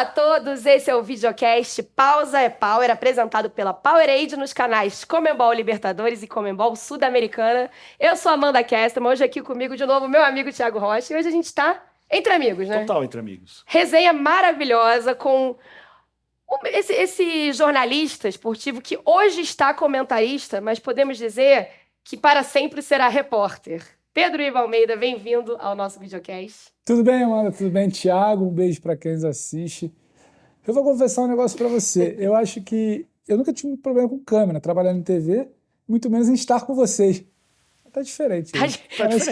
Olá a todos, esse é o videocast Pausa é Power, apresentado pela Powerade nos canais Conmebol Libertadores e Conmebol Sul-Americana. Eu sou Amanda Kesterman, hoje aqui comigo de novo meu amigo Thiago Rocha, e hoje a gente tá entre amigos, né? Total entre amigos. Resenha maravilhosa com esse jornalista esportivo que hoje está comentarista, mas podemos dizer que para sempre será repórter. Pedro Ivo Almeida, bem-vindo ao nosso videocast. Tudo bem, Amanda? Tudo bem, Thiago? Um beijo para quem nos assiste. Eu vou confessar um negócio para você. Eu acho que eu nunca tive um problema com câmera, trabalhando em TV, muito menos em estar com vocês. Tá diferente. Parece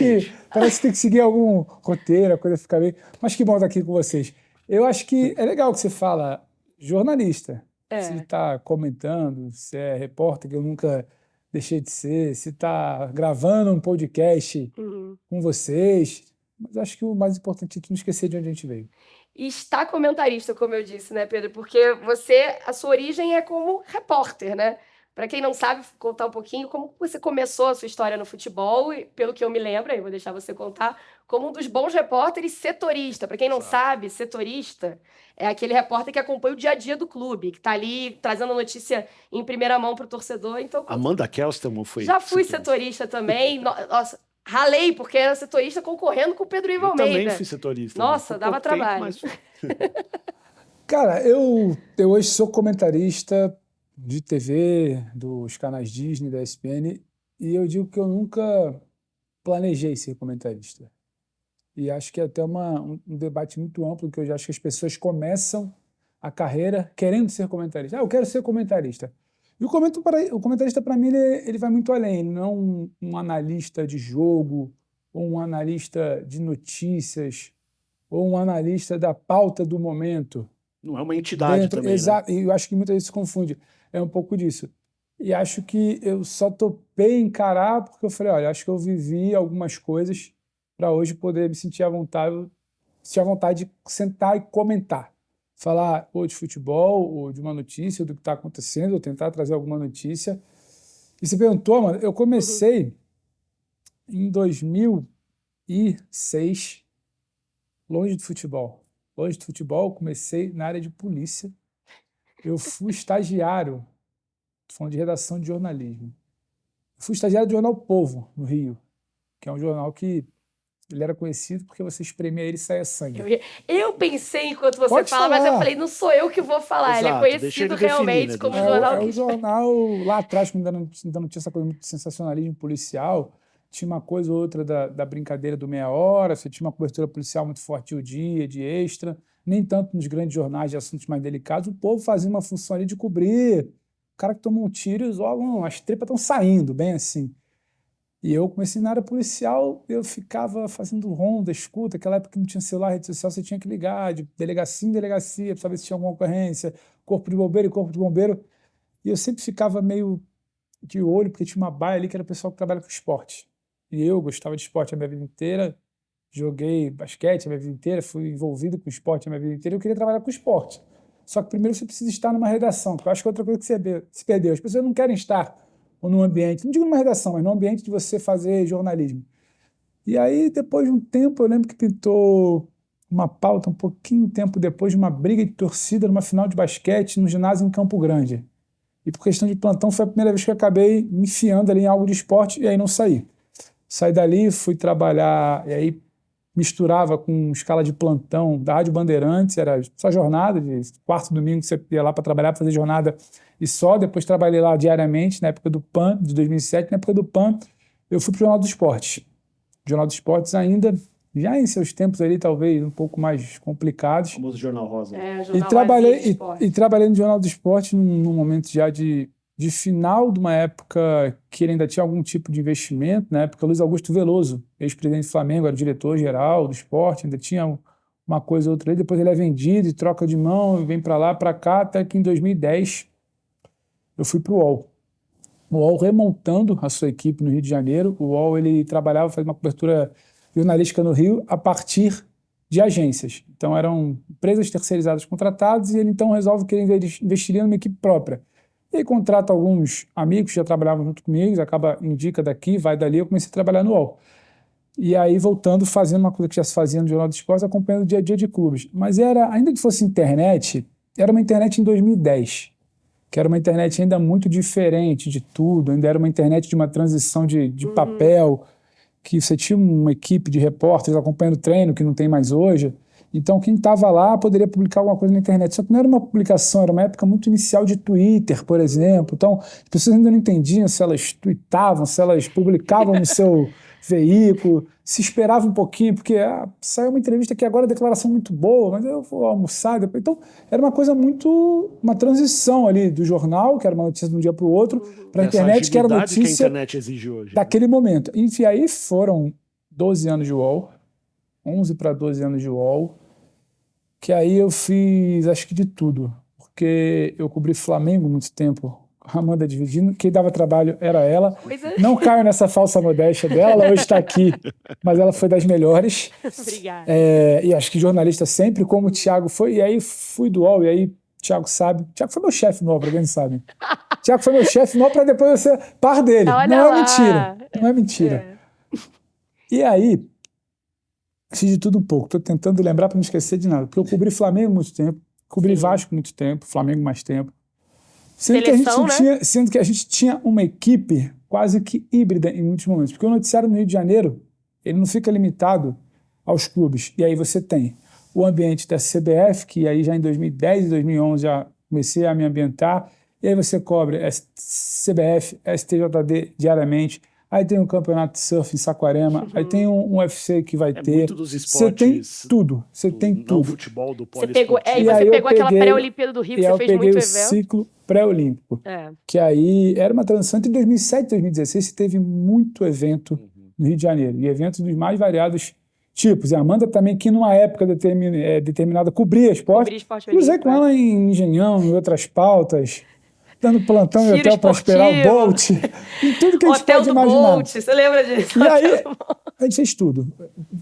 que tem que seguir algum roteiro, a coisa fica bem. Mas que bom estar aqui com vocês. Eu acho que é legal que você fala jornalista. Se está comentando, se é repórter, que eu nunca deixei de ser, se está gravando um podcast com vocês. Mas acho que o mais importante é não esquecer de onde a gente veio. E está comentarista, como eu disse, né, Pedro? Porque a sua origem é como repórter, né? Para quem não sabe, contar um pouquinho como você começou a sua história no futebol, e pelo que eu me lembro, aí vou deixar você contar, como um dos bons repórteres setorista. Para quem não sabe, setorista é aquele repórter que acompanha o dia a dia do clube, que está ali trazendo notícia em primeira mão para o torcedor. Então, Amanda Kesterman foi... Já fui setorista também. Nossa, ralei, porque era setorista concorrendo com o Pedro Ivo Almeida. Eu também fui setorista. Nossa, dava trabalho. Mas... Cara, eu hoje sou comentarista de TV, dos canais Disney, da ESPN, e eu digo que eu nunca planejei ser comentarista. E acho que é até um debate muito amplo, que eu já acho que as pessoas começam a carreira querendo ser comentarista. Eu quero ser comentarista. E o comentarista, para mim, ele vai muito além. Ele não é um analista de jogo, ou um analista de notícias, ou um analista da pauta do momento. Não é uma entidade também, exato, né? E eu acho que muitas vezes se confunde. É um pouco disso. E acho que eu só topei encarar porque eu falei, olha, acho que eu vivi algumas coisas para hoje poder me sentir à vontade de sentar e comentar. Falar ou de futebol, ou de uma notícia, ou do que está acontecendo, ou tentar trazer alguma notícia. E você perguntou, mano, eu comecei em 2006, longe de futebol. Longe de futebol, comecei na área de polícia. Eu fui estagiário, estou falando de redação de jornalismo. Eu fui estagiário do jornal Povo, no Rio, que é um jornal que ele era conhecido porque você espremia ele e saia sangue. Eu pensei enquanto você fala, mas eu falei, não sou eu que vou falar. Exato, ele é conhecido realmente como um jornal que... É o jornal, lá atrás, quando ainda não tinha essa coisa muito de sensacionalismo policial, tinha uma coisa ou outra da brincadeira do meia hora, você tinha uma cobertura policial muito forte o dia, de extra, nem tanto nos grandes jornais de assuntos mais delicados. O Povo fazia uma função ali de cobrir o cara que tomou um tiro e as tripas estão saindo, bem assim. E eu comecei na área policial, eu ficava fazendo ronda, escuta, aquela época que não tinha celular, rede social, você tinha que ligar de delegacia em delegacia para saber se tinha alguma ocorrência, corpo de bombeiro. E eu sempre ficava meio de olho, porque tinha uma baia ali que era o pessoal que trabalha com esporte. E eu gostava de esporte a minha vida inteira, joguei basquete a minha vida inteira, fui envolvido com esporte a minha vida inteira, eu queria trabalhar com esporte. Só que primeiro você precisa estar numa redação, porque eu acho que é outra coisa que se perdeu. As pessoas não querem estar ou num ambiente, não digo numa redação, mas num ambiente de você fazer jornalismo. E aí, depois de um tempo, eu lembro que pintou uma pauta um pouquinho tempo depois de uma briga de torcida numa final de basquete no ginásio em Campo Grande. E por questão de plantão, foi a primeira vez que eu acabei me enfiando ali em algo de esporte e aí não saí. Saí dali, fui trabalhar, e aí misturava com escala de plantão da Rádio Bandeirantes, era só jornada, de quarto domingo você ia lá para trabalhar, fazer jornada e só. Depois trabalhei lá diariamente, na época do PAN, de 2007. Na época do PAN, eu fui para o Jornal dos Esportes. O Jornal dos Esportes ainda, já em seus tempos ali, talvez um pouco mais complicados. O famoso Jornal Rosa. E trabalhei no Jornal do Esporte num momento já de final de uma época que ele ainda tinha algum tipo de investimento. Na época, Luiz Augusto Veloso, ex-presidente do Flamengo, era o diretor-geral do esporte, ainda tinha uma coisa ou outra ali. Depois ele é vendido e troca de mão, e vem para lá, para cá, até que em 2010 eu fui para o UOL. O UOL remontando a sua equipe no Rio de Janeiro. O UOL ele trabalhava, fazia uma cobertura jornalística no Rio a partir de agências. Então eram empresas terceirizadas contratadas e ele então resolve que ele investiria numa equipe própria. E aí contrata alguns amigos que já trabalhavam junto comigo, indica daqui, vai dali, eu comecei a trabalhar no UOL. E aí, voltando, fazendo uma coisa que já se fazia no Jornal do Esporte, acompanhando o dia a dia de clubes. Mas ainda que fosse internet, era uma internet em 2010, que era uma internet ainda muito diferente de tudo, ainda era uma internet de uma transição de papel, que você tinha uma equipe de repórteres acompanhando o treino, que não tem mais hoje. Então, quem estava lá poderia publicar alguma coisa na internet. Só que não era uma publicação, era uma época muito inicial de Twitter, por exemplo. Então, as pessoas ainda não entendiam se elas tweetavam, se elas publicavam no seu veículo, se esperava um pouquinho, porque saiu uma entrevista aqui agora, declaração muito boa, mas eu vou almoçar depois. Então, era uma coisa uma transição ali do jornal, que era uma notícia de um dia para o outro, para a internet, que era notícia que a internet exige hoje, daquele momento. E aí foram 12 anos de UOL, 11 para 12 anos de UOL, que aí eu fiz, acho que de tudo, porque eu cobri Flamengo muito tempo, Amanda dividindo, quem dava trabalho era ela. Não caio nessa falsa modéstia dela, ela hoje está aqui, mas ela foi das melhores. Obrigada. E acho que jornalista sempre, como o Thiago foi, e aí fui do UOL, e aí Thiago sabe, Thiago foi meu chefe no UOL, pra quem não sabe. Thiago foi meu chefe no UOL pra depois eu ser par dele. Olha não lá. é mentira, não é mentira. E aí, fiz de tudo um pouco, tô tentando lembrar para não esquecer de nada, porque eu cobri Flamengo muito tempo, cobri Vasco muito tempo, Flamengo mais tempo. Sendo que a gente tinha uma equipe quase que híbrida em muitos momentos, porque o noticiário no Rio de Janeiro, ele não fica limitado aos clubes, e aí você tem o ambiente da CBF, que aí já em 2010 e 2011 já comecei a me ambientar, e aí você cobre CBF, STJD diariamente, aí tem um campeonato de surf em Saquarema, aí tem um UFC que vai ter. Muito dos esportes. Você tem tudo, você tem Não tudo. futebol, do Você pegou poliesportivo. aquela pré-Olimpíada do Rio, que você fez muito evento. Eu peguei o ciclo pré-olímpico, que aí era uma transição entre 2007 e 2016, você teve muito evento no Rio de Janeiro, e eventos dos mais variados tipos. E a Amanda também, que numa época determinada cobria esporte, cruzei com ela em Engenhão, em outras pautas, dando plantão em hotel para esperar o Bolt, em tudo que a gente pode imaginar. Bolt, você lembra disso? E aí, a gente fez tudo.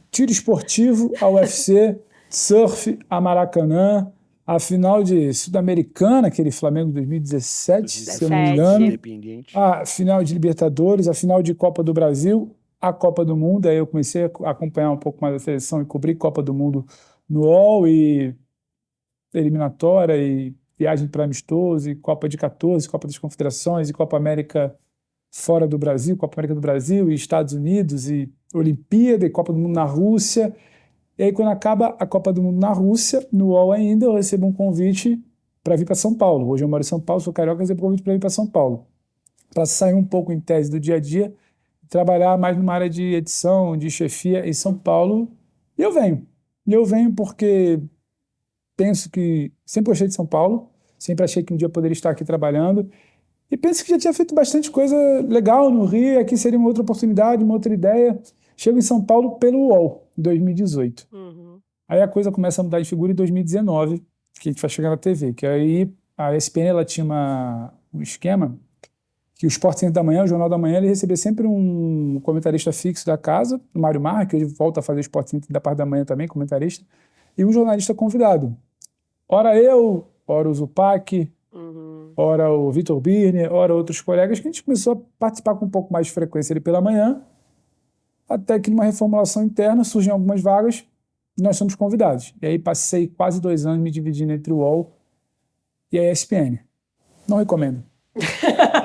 Tiro esportivo, a UFC, surf, a Maracanã, a final de Sul-Americana, aquele Flamengo 2017, se eu não me engano, a final de Libertadores, a final de Copa do Brasil, a Copa do Mundo. Aí eu comecei a acompanhar um pouco mais a seleção e cobrir Copa do Mundo no UOL, e eliminatória, e viagem para amistoso, e Copa de 14, Copa das Confederações, e Copa América fora do Brasil, Copa América do Brasil, e Estados Unidos, e Olimpíada, e Copa do Mundo na Rússia. E aí, quando acaba a Copa do Mundo na Rússia, no UOL ainda, eu recebo um convite para vir para São Paulo. Hoje eu moro em São Paulo, sou carioca, recebo um convite para vir para São Paulo, para sair um pouco em tese do dia a dia, trabalhar mais numa área de edição, de chefia em São Paulo. E eu venho porque penso que sempre gostei de São Paulo, sempre achei que um dia eu poderia estar aqui trabalhando, e penso que já tinha feito bastante coisa legal no Rio, e aqui seria uma outra oportunidade, uma outra ideia. Chego em São Paulo pelo UOL, em 2018. Aí a coisa começa a mudar de figura em 2019, que a gente vai chegar na TV, que aí a ESPN ela tinha um esquema que o Sport Center da Manhã, o Jornal da Manhã, ele recebia sempre um comentarista fixo da casa, o Mário Marra, que hoje volta a fazer o Sport Center da parte da manhã também, comentarista, e um jornalista convidado. Ora eu, ora o Zupac, ora o Vitor Birner, ora outros colegas, que a gente começou a participar com um pouco mais de frequência ali pela manhã, até que numa reformulação interna surgem algumas vagas e nós somos convidados. E aí passei quase 2 anos me dividindo entre o UOL e a ESPN. Não recomendo.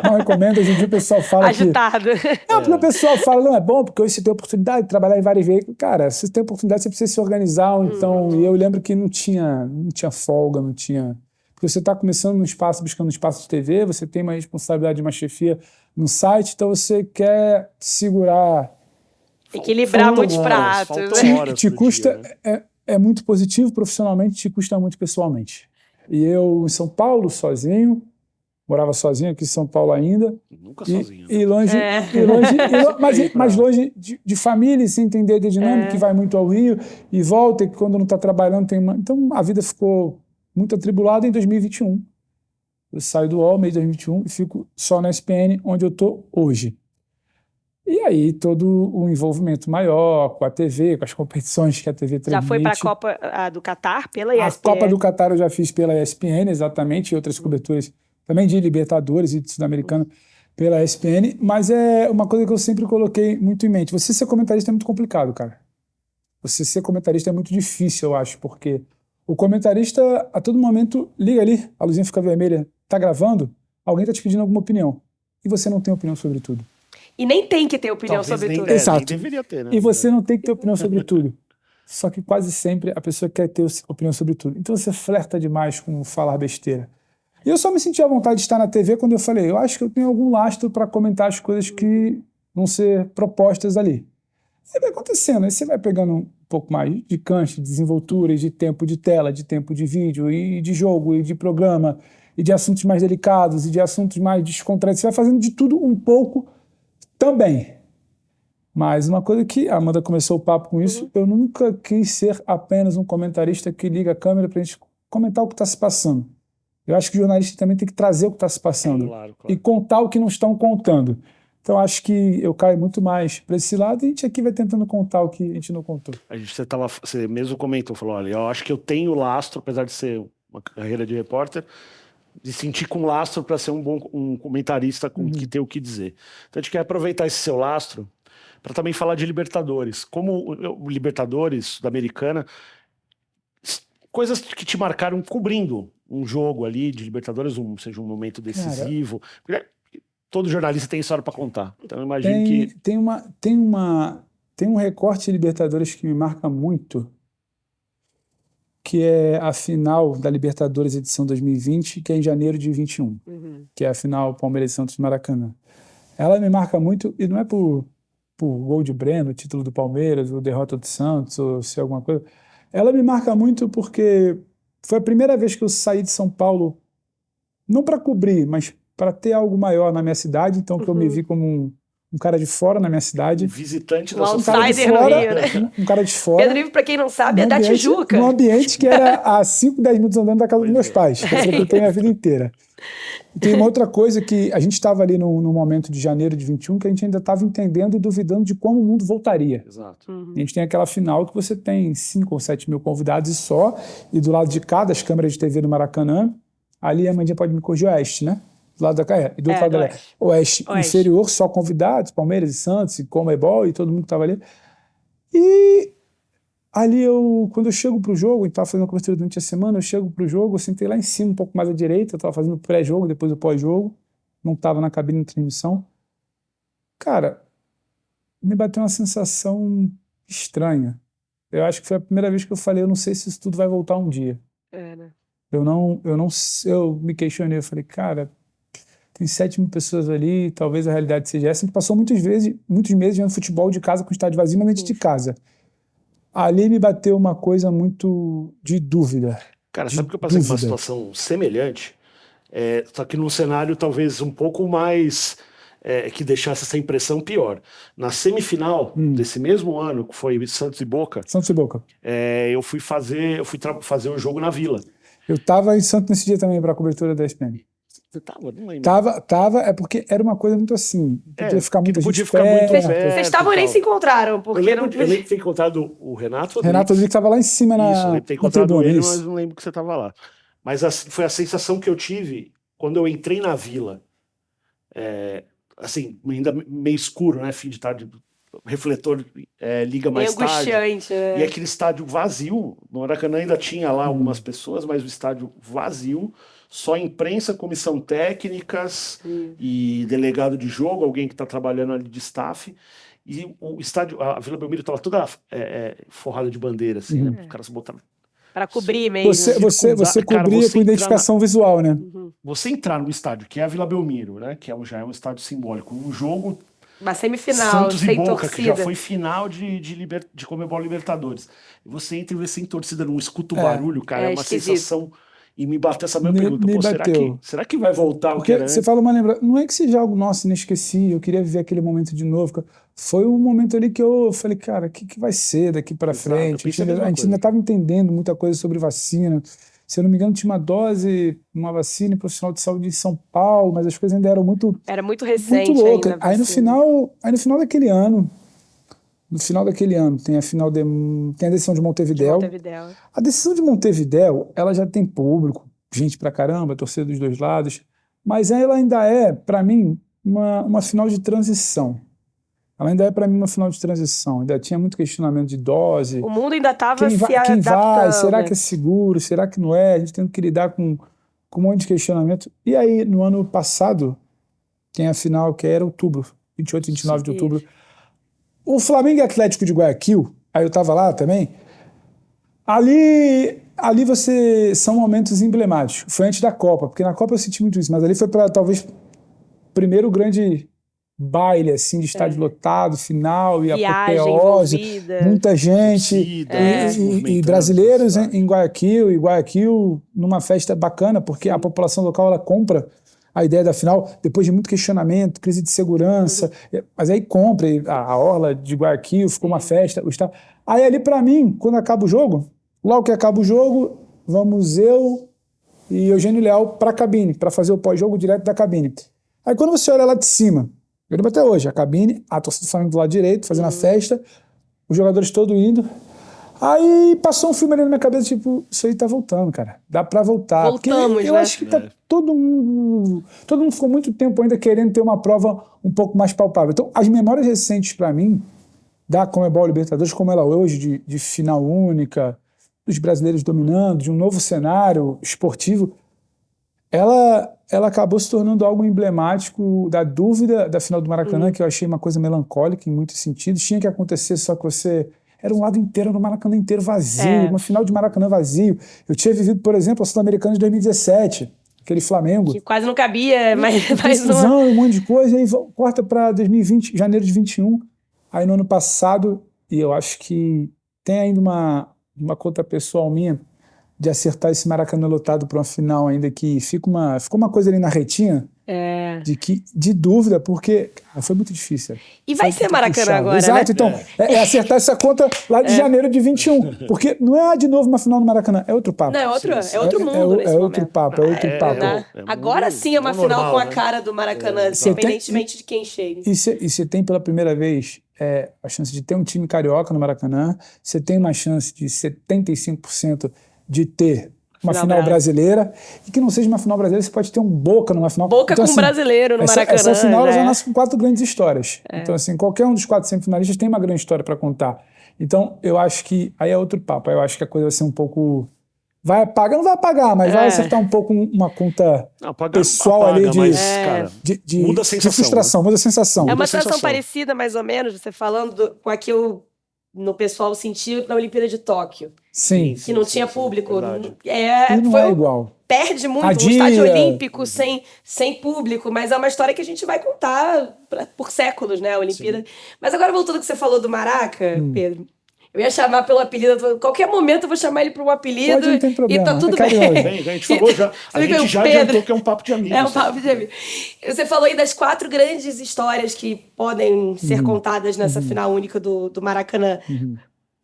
Não recomendo, hoje em dia o pessoal fala agitado. Não, porque o pessoal fala, não é bom, porque hoje você tem oportunidade de trabalhar em vários veículos. Cara, se você tem oportunidade, você precisa se organizar. Então, e eu lembro que não tinha folga, não tinha... Porque você está começando no espaço, buscando um espaço de TV, você tem uma responsabilidade de uma chefia no site, então você quer segurar... Equilibrar muitos pratos. Te custa... É muito positivo profissionalmente, te custa muito pessoalmente. E eu, em São Paulo, sozinho, morava sozinho aqui em São Paulo ainda. Nunca sozinho. E longe, mas longe de família, sem entender a dinâmica, que vai muito ao Rio e volta, e quando não está trabalhando tem uma... Então a vida ficou muito atribulada. Em 2021. Eu saio do UOL, mês de 2021, e fico só na ESPN, onde eu estou hoje. E aí todo o envolvimento maior com a TV, com as competições que a TV transmite. Já foi para a Copa do Catar pela ESPN? A Copa do Catar eu já fiz pela ESPN, exatamente, e outras coberturas também de Libertadores e de Sul-Americano pela ESPN, mas é uma coisa que eu sempre coloquei muito em mente. Você ser comentarista é muito complicado, cara. Você ser comentarista é muito difícil, eu acho, porque o comentarista, a todo momento, liga ali, a luzinha fica vermelha, tá gravando, alguém tá te pedindo alguma opinião. E você não tem opinião sobre tudo. E nem tem que ter opinião Talvez sobre nem, tudo. Exato. Nem deveria ter, né? E você não tem que ter opinião sobre tudo. Só que quase sempre a pessoa quer ter opinião sobre tudo. Então você flerta demais com falar besteira. E eu só me senti à vontade de estar na TV quando eu falei, eu acho que eu tenho algum lastro para comentar as coisas que vão ser propostas ali. Aí vai acontecendo, aí você vai pegando um pouco mais de cancha, de desenvoltura, de tempo de tela, de tempo de vídeo, e de jogo, e de programa, e de assuntos mais delicados, e de assuntos mais descontraídos. Você vai fazendo de tudo um pouco também. Mas uma coisa que a Amanda começou o papo com isso, eu nunca quis ser apenas um comentarista que liga a câmera para a gente comentar o que está se passando. Eu acho que o jornalista também tem que trazer o que está se passando Claro. e contar o que não estão contando. Então acho que eu caio muito mais para esse lado e a gente aqui vai tentando contar o que a gente não contou. Você mesmo comentou, falou, olha, eu acho que eu tenho lastro, apesar de ser uma carreira de repórter, de sentir com lastro para ser um comentarista que tem o que dizer. Então a gente quer aproveitar esse seu lastro para também falar de Libertadores. Como o Libertadores Sul-Americana, coisas que te marcaram cobrindo um jogo ali de Libertadores, seja um momento decisivo. Cara, todo jornalista tem história para contar. Então eu imagino que... Tem um recorte de Libertadores que me marca muito, que é a final da Libertadores edição 2020, que é em janeiro de 21, que é a final Palmeiras e Santos do Maracanã. Ela me marca muito, e não é por gol de Breno, título do Palmeiras, ou derrota do Santos, ou se alguma coisa. Ela me marca muito porque foi a primeira vez que eu saí de São Paulo, não para cobrir, mas para ter algo maior na minha cidade, então que eu me vi como um cara de fora na minha cidade. Visitante Um da sua outsider cidade. no Rio, né? Um cara de fora. Pedro Ivo, pra quem não sabe, é da ambiente, Tijuca. num ambiente que era a 5, 10 minutos andando da casa dos meus pais, que eu frequentei minha vida inteira. E tem uma outra coisa que a gente estava ali no momento de janeiro de 21, que a gente ainda estava entendendo e duvidando de como o mundo voltaria. Exato. A gente tem aquela final que você tem 5 ou 7 mil convidados e só, e do lado de cá, das câmeras de TV do Maracanã, ali a Mandinha pode me corrigir, oeste, né? Do lado da cá, e do outro lado da oeste inferior, só convidados, Palmeiras e Santos, e Conmebol, e todo mundo que estava ali. E ali quando eu chego pro jogo, e estava fazendo uma cobertura durante a semana, eu chego pro jogo, eu sentei lá em cima, um pouco mais à direita, eu estava fazendo o pré-jogo, depois o pós-jogo, não estava na cabine de transmissão. Cara, me bateu uma sensação estranha. Eu acho que foi a primeira vez que eu falei, eu não sei se isso tudo vai voltar um dia. Né? Eu me questionei, eu falei, cara, tem 7 mil pessoas ali, talvez a realidade seja essa. A gente passou muitos meses vendo futebol de casa com o estádio vazio, mas dentro de casa. Ali me bateu uma coisa muito de dúvida. Cara, sabe que eu passei por uma situação semelhante? Só que num cenário talvez um pouco mais... que deixasse essa impressão pior. Na semifinal desse mesmo ano, que foi Santos e Boca, eu fui fazer um jogo na Vila. Eu estava em Santos nesse dia também para a cobertura da ESPN. Você tava? Não lembro. Tava, é porque era uma coisa muito assim. Podia ficar muito perto. Vocês estavam nem se encontraram, porque eu lembro de ter encontrado o Renato Rodrigues. Renato Rodrigues estava lá em cima na. Isso, eu lembro de ter encontrado ele, mas não lembro que você estava lá. Mas foi a sensação que eu tive quando eu entrei na Vila. Assim, ainda meio escuro, né? Fim de tarde, refletor liga mais tarde. E aquele estádio vazio. No Maracanã ainda tinha lá algumas pessoas, mas o estádio vazio. Só imprensa, comissão técnicas e delegado de jogo, alguém que está trabalhando ali de staff. E o estádio, a Vila Belmiro estava toda forrada de bandeira, assim, né? Os caras botaram. Para cobrir mesmo. Você cobria com identificação visual, né? Você entrar no estádio, que é a Vila Belmiro, né? Que já é um estádio simbólico. Um jogo. Uma semifinal, Santos sem e Boca, torcida. Que já foi final de Conmebol Libertadores. E você entra e vê sem torcida, não escuta o barulho, cara. É uma sensação. E me bateu essa mesma pergunta. Será que vai voltar Porque o que era você fala uma lembrança. Não é que seja algo, nossa, inesquecível, eu queria viver aquele momento de novo. Foi um momento ali que eu falei, cara, o que vai ser daqui para frente? A gente ainda estava entendendo muita coisa sobre vacina. Se eu não me engano, tinha uma vacina profissional de saúde em São Paulo, mas as coisas ainda eram muito... Era muito recente muito louca. ainda. Aí no final daquele ano, tem a decisão de Montevidéu. A decisão de Montevidéu, ela já tem público, gente pra caramba, torcida dos dois lados, mas ela ainda é, pra mim, uma final de transição. Ela ainda é, para mim, uma final de transição. Ainda tinha muito questionamento de dose. O mundo ainda estava se Quem vai? adaptando. Será que é seguro? Será que não é? A gente tendo que lidar com um monte de questionamento. E aí, no ano passado, tem a final que era outubro, 28 e 29 de outubro. O Flamengo e Atlético de Guayaquil, aí eu estava lá também, ali são momentos emblemáticos. Foi antes da Copa, porque na Copa eu senti muito isso, mas ali foi para talvez primeiro grande baile assim de estádio lotado, final e Viagem apoteose, envolvida. muita gente e brasileiros em Guayaquil numa festa bacana, porque a população local ela compra a ideia da final, depois de muito questionamento, crise de segurança, mas aí compra a orla de Guayaquil, ficou uma festa. Aí ali para mim, quando acaba o jogo, logo que acaba o jogo, vamos eu e Eugênio Leal para a cabine, para fazer o pós-jogo direto da cabine. Aí quando você olha lá de cima, eu lembro até hoje, a cabine, a torcida do Flamengo do lado direito, fazendo a festa, os jogadores todos indo. Aí passou um filme ali na minha cabeça, tipo, isso aí tá voltando, cara. Dá pra voltar. Voltamos, porque eu acho que tá todo mundo ficou muito tempo ainda querendo ter uma prova um pouco mais palpável. Então, as memórias recentes pra mim, da Conmebol Libertadores, como ela é hoje, de final única, dos brasileiros dominando, de um novo cenário esportivo, ela acabou se tornando algo emblemático da dúvida da final do Maracanã, que eu achei uma coisa melancólica em muitos sentidos. Tinha que acontecer, só que você... Era um lado inteiro do Maracanã inteiro vazio, uma final de Maracanã vazio. Eu tinha vivido, por exemplo, a Sul-Americana de 2017, aquele Flamengo. Que quase não cabia, mas decisão, um monte de coisa, aí corta para 2020, janeiro de 21. Aí no ano passado, e eu acho que tem ainda uma conta pessoal minha de acertar esse Maracanã lotado para uma final ainda que ficou uma coisa ali na retinha de dúvida, porque foi muito difícil. E vai ser Maracanã puxado. agora, exato, né? Então, é acertar essa conta lá de janeiro de 21, porque não é de novo uma final no Maracanã, é outro papo. Não, é outro mundo nesse momento. Outro papo, é outro papo. Agora sim é uma final com a cara do Maracanã, independentemente de quem chegue. E você tem pela primeira vez a chance de ter um time carioca no Maracanã, você tem uma chance de 75% de ter uma final brasileira, e que não seja uma final brasileira, você pode ter um Boca numa final. Boca então, com brasileiro no Maracanã. Essa final já nasce com 4 grandes histórias. Então, assim, qualquer um dos 4 semifinalistas tem uma grande história para contar. Então, eu acho que aí é outro papo. Eu acho que a coisa vai ser um pouco... Vai apagar, não vai apagar, mas vai acertar um pouco uma conta pessoal ali de muda a sensação. De frustração, muda a sensação. É uma sensação parecida, mais ou menos, você falando com a que no pessoal sentiu na Olimpíada de Tóquio. Sim. Que não tinha público. Não é igual. Perde muito um estádio olímpico sem público, mas é uma história que a gente vai contar por séculos, né, a Olimpíada. Sim. Mas agora, voltando ao que você falou do Maraca, Pedro, eu ia chamar pelo apelido, qualquer momento eu vou chamar ele por um apelido. Não tem problema, e tá tudo bem. A gente falou já, a gente já adiantou que é um papo de amigos. É um papo de amigos. Você falou aí das 4 grandes histórias que podem ser contadas nessa final única do Maracanã.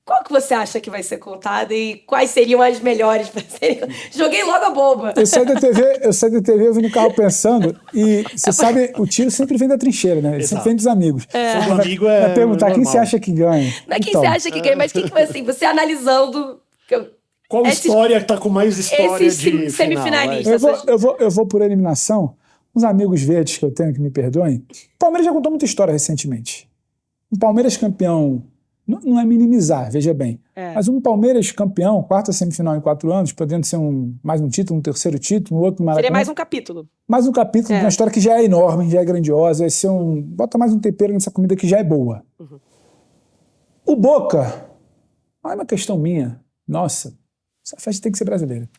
Qual que você acha que vai ser contada e quais seriam as melhores para serem... Joguei logo a bomba. Eu saí da TV, eu vim no carro pensando, e você sabe, o tiro sempre vem da trincheira, né? Ele sempre vem dos amigos. O amigo vai perguntar quem você acha que ganha. Não é quem você acha que ganha, mas quem que vai assim, você analisando... Qual história está com mais história de semifinalistas? Eu vou por eliminação. Uns amigos verdes que eu tenho, que me perdoem. O Palmeiras já contou muita história recentemente. Um Palmeiras campeão... Não é minimizar, veja bem. Mas um Palmeiras campeão, 4ª semifinal em 4 anos, podendo ser mais um título, um terceiro título, um outro Maracanã. Seria mais um capítulo. Mais um capítulo de uma história que já é enorme, já é grandiosa. Vai ser bota mais um tempero nessa comida que já é boa. O Boca, não é uma questão minha. Nossa, essa festa tem que ser brasileira.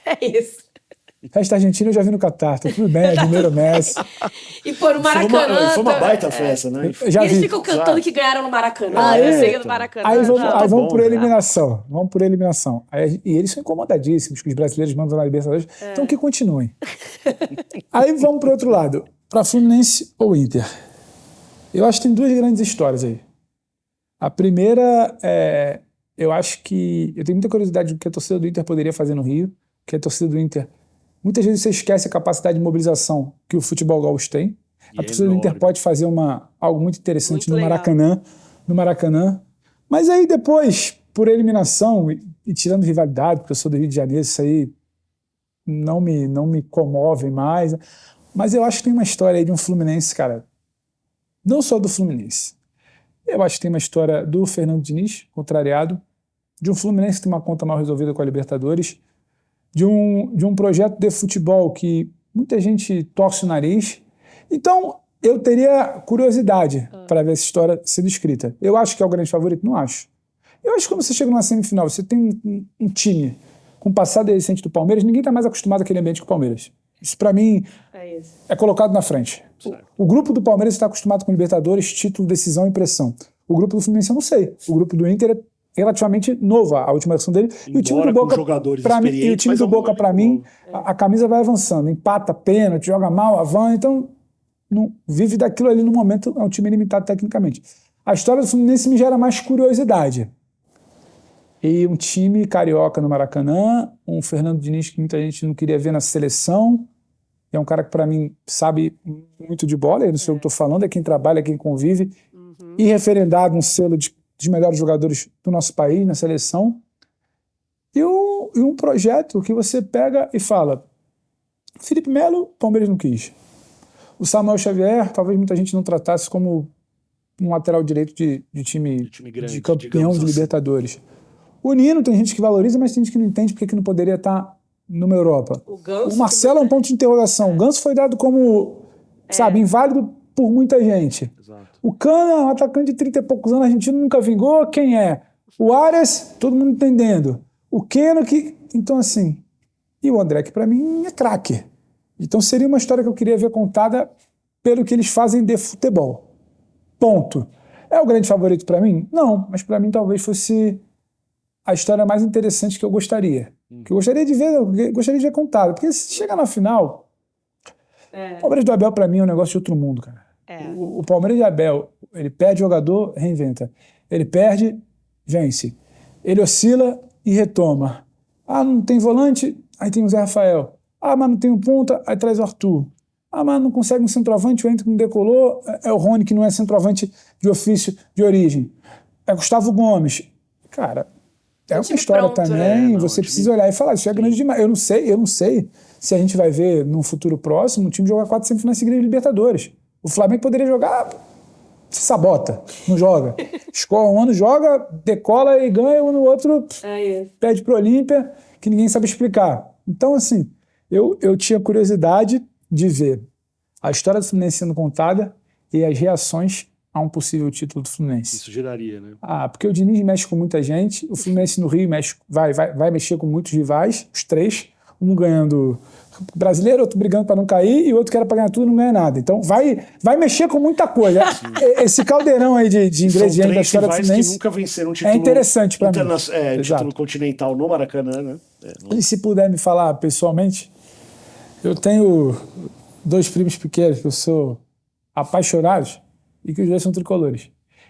É isso. Festa argentina eu já vi no Catar, tá tudo bem, admiro o Messi. E pô, no Maracanã... Foi uma baita festa, né? E eles ficam cantando que ganharam no Maracanã. Eu do Maracanã. Aí vamos por eliminação. Vamos por eliminação. E eles são incomodadíssimos que os brasileiros mandam na Libertadores. Então que continuem. Aí vamos pro outro lado. Pra Fluminense ou Inter. Eu acho que tem 2 grandes histórias aí. A primeira eu acho que... Eu tenho muita curiosidade do que a torcida do Inter poderia fazer no Rio. Que a torcida do Inter... Muitas vezes você esquece a capacidade de mobilização que o futebol gaúcho tem. A torcida do Inter pode fazer algo muito interessante no Maracanã. Mas aí depois, por eliminação e tirando rivalidade, porque eu sou do Rio de Janeiro, isso aí não me comove mais. Mas eu acho que tem uma história aí de um Fluminense, cara, não só do Fluminense. Eu acho que tem uma história do Fernando Diniz, contrariado, de um Fluminense que tem uma conta mal resolvida com a Libertadores, de um projeto de futebol que muita gente torce o nariz. Então, eu teria curiosidade para ver essa história sendo escrita. Eu acho que é o grande favorito? Não acho. Eu acho que quando você chega numa semifinal, você tem um time com passado recente do Palmeiras, ninguém está mais acostumado àquele ambiente que o Palmeiras. Isso, para mim, é colocado na frente. O grupo do Palmeiras está acostumado com Libertadores, título, decisão e pressão. O grupo do Fluminense eu não sei. O grupo do Inter é relativamente novo, a última versão dele. E o time do Boca, para mim, a camisa vai avançando. Empata, pênalti, joga mal, avança. Então, não vive daquilo ali no momento. É um time limitado tecnicamente. A história do Fluminense me gera mais curiosidade. E um time carioca no Maracanã, um Fernando Diniz que muita gente não queria ver na seleção. É um cara que, para mim, sabe muito de bola. Eu não sei o que estou falando, é quem trabalha, é quem convive. E referendado um selo dos melhores jogadores do nosso país na seleção. E um projeto que você pega e fala: Felipe Melo, Palmeiras não quis. O Samuel Xavier, talvez muita gente não tratasse como um lateral direito de time grande, de campeão de Libertadores. O Nino, tem gente que valoriza, mas tem gente que não entende porque que não poderia estar numa Europa. O Marcelo é um ponto de interrogação. O Ganso foi dado como, sabe, inválido por muita gente. Exato. O Cana, um atacante de 30 e poucos anos, argentino, nunca vingou. Quem é? O Arias, todo mundo entendendo. O Keno, que... Então, assim... E o André, que para mim é craque. Então seria uma história que eu queria ver contada pelo que eles fazem de futebol. Ponto. É o grande favorito para mim? Não, mas para mim talvez fosse a história mais interessante que eu gostaria. Que eu gostaria de ver contada. Porque se chegar na final... O Palmeiras do Abel, para mim, é um negócio de outro mundo, cara. O Palmeiras de Abel, ele perde jogador, reinventa. Ele perde, vence. Ele oscila e retoma. Ah, não tem volante? Aí tem o Zé Rafael. Ah, mas não tem um ponta? Aí traz o Arthur. Ah, mas não consegue um centroavante? O Ento que não decolou. É o Rony, que não é centroavante de ofício, de origem. É Gustavo Gomes. Cara, é uma história pronto, também. Você precisa olhar e falar, isso é grande demais. Eu não sei se a gente vai ver num futuro próximo o time jogar 4 semifinais seguidas de Libertadores. O Flamengo poderia jogar, se sabota, não joga. Escola um ano, joga, decola e ganha, um no outro pede pro Olímpia, que ninguém sabe explicar. Então, assim, eu tinha curiosidade de ver a história do Fluminense sendo contada e as reações a um possível título do Fluminense. Isso geraria, né? Porque o Diniz mexe com muita gente, o Fluminense no Rio vai mexer com muitos rivais, os três, um ganhando brasileiro, outro brigando para não cair e o outro que era para ganhar tudo e não ganha nada. Então vai mexer com muita coisa. Esse caldeirão aí de ingredientes da história do Fluminense que nunca venceram um título interessante para mim. Título continental no Maracanã, né? E se puder me falar pessoalmente, eu tenho 2 primos pequenos que eu sou apaixonado e que os 2 são tricolores.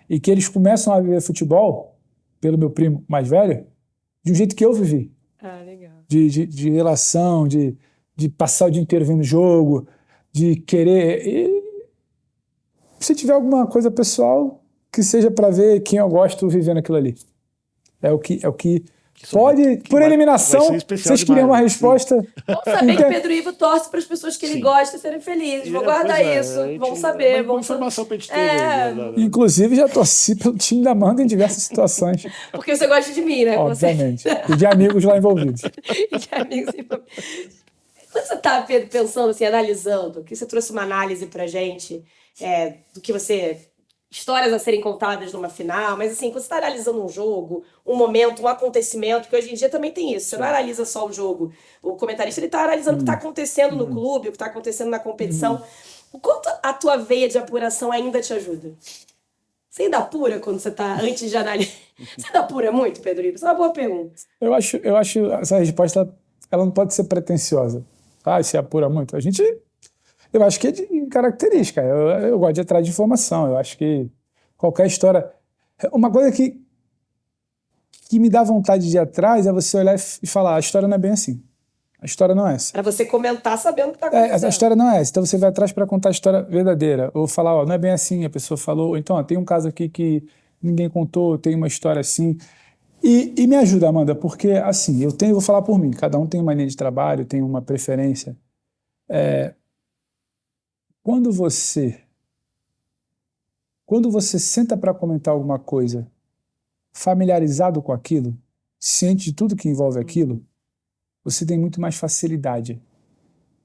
E que eles começam a viver futebol, pelo meu primo mais velho, de um jeito que eu vivi. Legal. De relação, de passar o dia inteiro vendo jogo, de querer... E se tiver alguma coisa pessoal, que seja para ver quem eu gosto vivendo aquilo ali. É o que pode, por eliminação, vocês queriam uma resposta... Vamos saber que Pedro Ivo torce para as pessoas que ele gosta serem felizes. Vou guardar isso. Vamos saber. Uma informação para a gente ter. Inclusive, já torci pelo time da Amanda em diversas situações. Porque você gosta de mim, né? Obviamente. E de amigos lá envolvidos. Quando você está, Pedro, pensando, assim, analisando, que você trouxe uma análise pra gente do que você... histórias a serem contadas numa final, mas assim, quando você está analisando um jogo, um momento, um acontecimento, que hoje em dia também tem isso, você não analisa só o jogo. O comentarista, ele está analisando o que está acontecendo no clube, o que está acontecendo na competição. O quanto a tua veia de apuração ainda te ajuda? Você ainda apura quando você está, antes de analisar? Você ainda apura muito, Pedro Ivo? Isso é uma boa pergunta. Eu acho essa resposta, ela não pode ser pretensiosa. Você apura muito? Eu acho que é de característica. Eu gosto de ir atrás de informação. Eu acho que qualquer história... Uma coisa que me dá vontade de ir atrás é você olhar e falar, a história não é bem assim. A história não é essa. Para você comentar sabendo o que está acontecendo. A história não é essa. Então você vai atrás para contar a história verdadeira. Ou falar, não é bem assim, a pessoa falou. Ou então, tem um caso aqui que ninguém contou, tem uma história assim. E me ajuda, Amanda, porque assim, vou falar por mim, cada um tem uma linha de trabalho, tem uma preferência. quando você senta para comentar alguma coisa familiarizado com aquilo, ciente de tudo que envolve aquilo, você tem muito mais facilidade.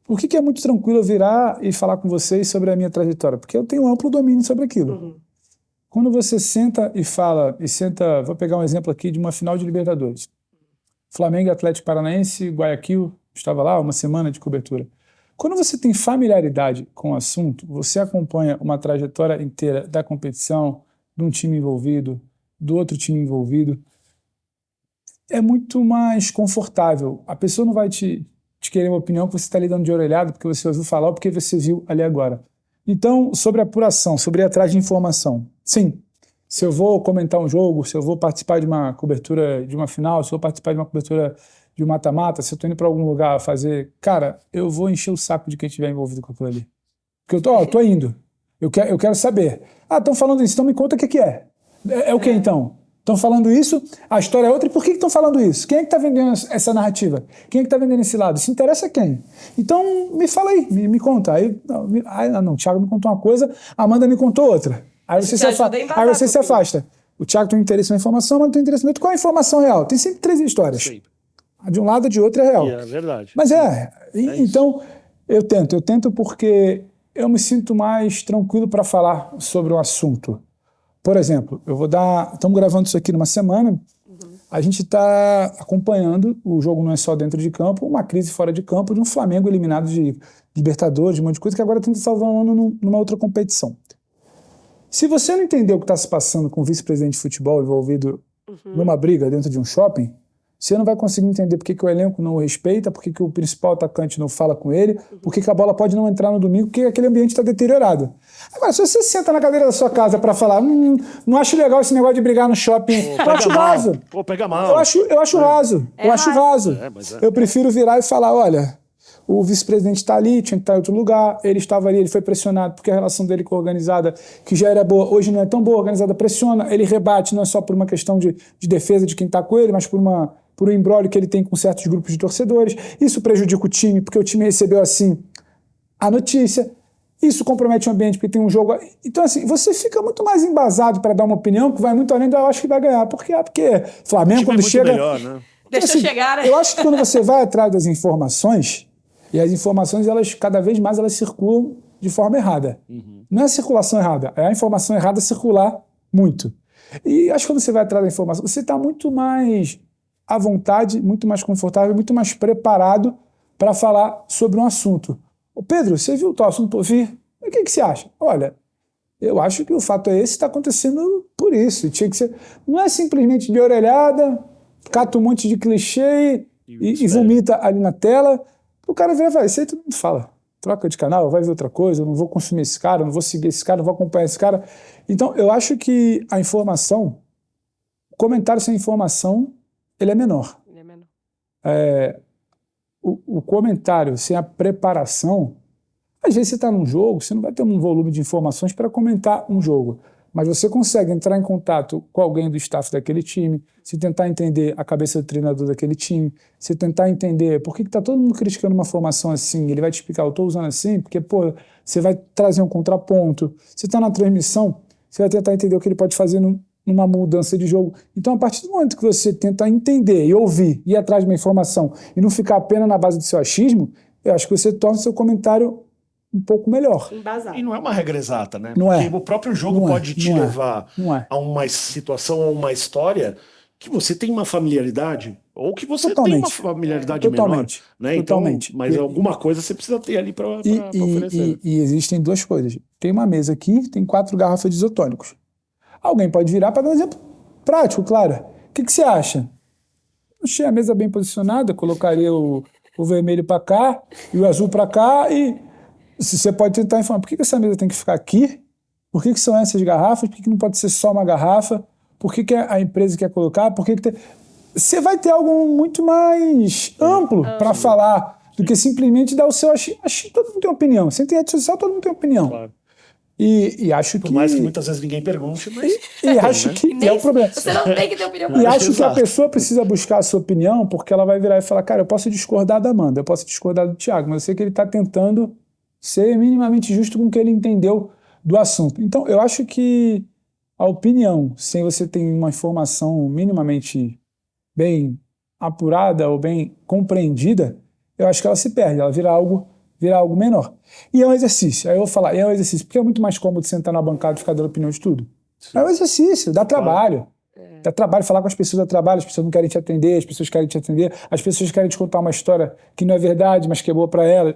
Por que é muito tranquilo eu virar e falar com vocês sobre a minha trajetória? Porque eu tenho amplo domínio sobre aquilo. Quando você senta e fala, vou pegar um exemplo aqui de uma final de Libertadores. Flamengo e Atlético Paranaense, Guayaquil, estava lá, uma semana de cobertura. Quando você tem familiaridade com o assunto, você acompanha uma trajetória inteira da competição, de um time envolvido, do outro time envolvido, é muito mais confortável. A pessoa não vai te querer uma opinião que você está ali dando de orelhada porque você ouviu falar ou porque você viu ali agora. Então, sobre apuração, sobre ir atrás de informação. Sim, se eu vou comentar um jogo, se eu vou participar de uma cobertura de uma final, se eu vou participar de uma cobertura de um mata-mata, se eu estou indo para algum lugar fazer... Cara, eu vou encher o saco de quem estiver envolvido com aquilo ali. Porque eu tô indo. Eu quero saber. Ah, estão falando isso, então me conta o que é. É o que então? Estão falando isso, a história é outra, e por que estão falando isso? Quem é que está vendendo essa narrativa? Quem é que está vendendo esse lado? Se interessa quem? Então, me fala aí, me conta. Aí, o Thiago me contou uma coisa, a Amanda me contou outra. Aí você se afasta. O Thiago tem interesse na informação, mas não tem interesse no outro. Qual é a informação real? Tem sempre 3 histórias. Sempre. A de um lado, a de outro é real. É verdade. Mas então, eu tento porque eu me sinto mais tranquilo para falar sobre o assunto. Por exemplo, estamos gravando isso aqui numa semana, a gente está acompanhando, o jogo não é só dentro de campo, uma crise fora de campo de um Flamengo eliminado de Libertadores, de um monte de coisa, que agora tenta salvar um ano numa outra competição. Se você não entender o que está se passando com o vice-presidente de futebol envolvido numa briga dentro de um shopping, você não vai conseguir entender por que o elenco não o respeita, por que o principal atacante não fala com ele, por que a bola pode não entrar no domingo, porque aquele ambiente está deteriorado. Agora, se você senta na cadeira da sua casa para falar, não acho legal esse negócio de brigar no shopping, eu acho raso. Pega mal. Eu acho raso. Eu acho raso. Eu prefiro virar e falar, olha, o vice-presidente está ali, tinha que estar em outro lugar, ele estava ali, ele foi pressionado porque a relação dele com a organizada, que já era boa, hoje não é tão boa, a organizada pressiona, ele rebate não é só por uma questão de defesa de quem está com ele, mas por um imbróglio que ele tem com certos grupos de torcedores. Isso prejudica o time, porque o time recebeu, assim, a notícia. Isso compromete o ambiente, porque tem um jogo... Então, assim, você fica muito mais embasado para dar uma opinião que vai muito além do eu acho que vai ganhar. Por quê? Porque Flamengo, quando chega... Melhor, né? Deixa eu chegar, né? Eu acho que quando você vai atrás das informações, e as informações, elas cada vez mais elas circulam de forma errada. Não é a circulação errada, é a informação errada circular muito. E acho que quando você vai atrás da informação, você está muito mais à vontade, muito mais confortável, muito mais preparado para falar sobre um assunto. Ô Pedro, você viu o tal assunto? Vi. O que você acha? Olha, eu acho que o fato é esse, está acontecendo por isso. Tinha que ser... Não é simplesmente de orelhada, cata um monte de clichê e vomita ali na tela. O cara vê, vai, isso aí todo mundo fala. Troca de canal, vai ver outra coisa, eu não vou consumir esse cara, não vou seguir esse cara, não vou acompanhar esse cara. Então, eu acho que a informação, o comentário sem informação, ele é menor. Ele é menor. O comentário sem a preparação, às vezes você está num jogo, você não vai ter um volume de informações para comentar um jogo, mas você consegue entrar em contato com alguém do staff daquele time, se tentar entender a cabeça do treinador daquele time, se tentar entender por que está todo mundo criticando uma formação assim, ele vai te explicar, eu estou usando assim, porque, pô, você vai trazer um contraponto, você está na transmissão, você vai tentar entender o que ele pode fazer numa mudança de jogo. Então, a partir do momento que você tenta entender e ouvir, ir atrás de uma informação e não ficar apenas na base do seu achismo, eu acho que você torna o seu comentário um pouco melhor. E não é uma regra exata, né? Não Porque é. o próprio jogo pode te levar a uma situação, a uma história que você tem uma familiaridade ou que você tem uma familiaridade menor. Né? Totalmente. Então, mas alguma coisa você precisa ter ali para oferecer. E existem 2 coisas. Tem uma mesa aqui, tem 4 garrafas de isotônicos. Alguém pode virar para dar um exemplo prático, claro. O que você acha? Deixei a mesa bem posicionada, colocaria o vermelho para cá e o azul para cá e você pode tentar informar por que essa mesa tem que ficar aqui, por que são essas garrafas, por que não pode ser só uma garrafa, por que a empresa quer colocar, por que tem... Você vai ter algo muito mais amplo para falar do que simplesmente dar o seu achismo. Todo mundo tem opinião. Você tem rede social, todo mundo tem opinião. Claro. E acho que... Por mais que muitas vezes ninguém pergunte, mas... acho que é o problema. Você não tem que ter opinião. E acho que a pessoa precisa buscar a sua opinião, porque ela vai virar e falar, cara, eu posso discordar da Amanda, eu posso discordar do Thiago, mas eu sei que ele está tentando ser minimamente justo com o que ele entendeu do assunto. Então, eu acho que a opinião, sem você ter uma informação minimamente bem apurada ou bem compreendida, eu acho que ela se perde, ela vira algo menor. E é um exercício. Aí eu vou falar, é um exercício, porque é muito mais cômodo sentar na bancada e ficar dando opinião de tudo. Sim. É um exercício, dá trabalho. Dá trabalho falar com as pessoas, dá trabalho, as pessoas não querem te atender, as pessoas querem te atender, as pessoas querem te contar uma história que não é verdade, mas que é boa pra elas.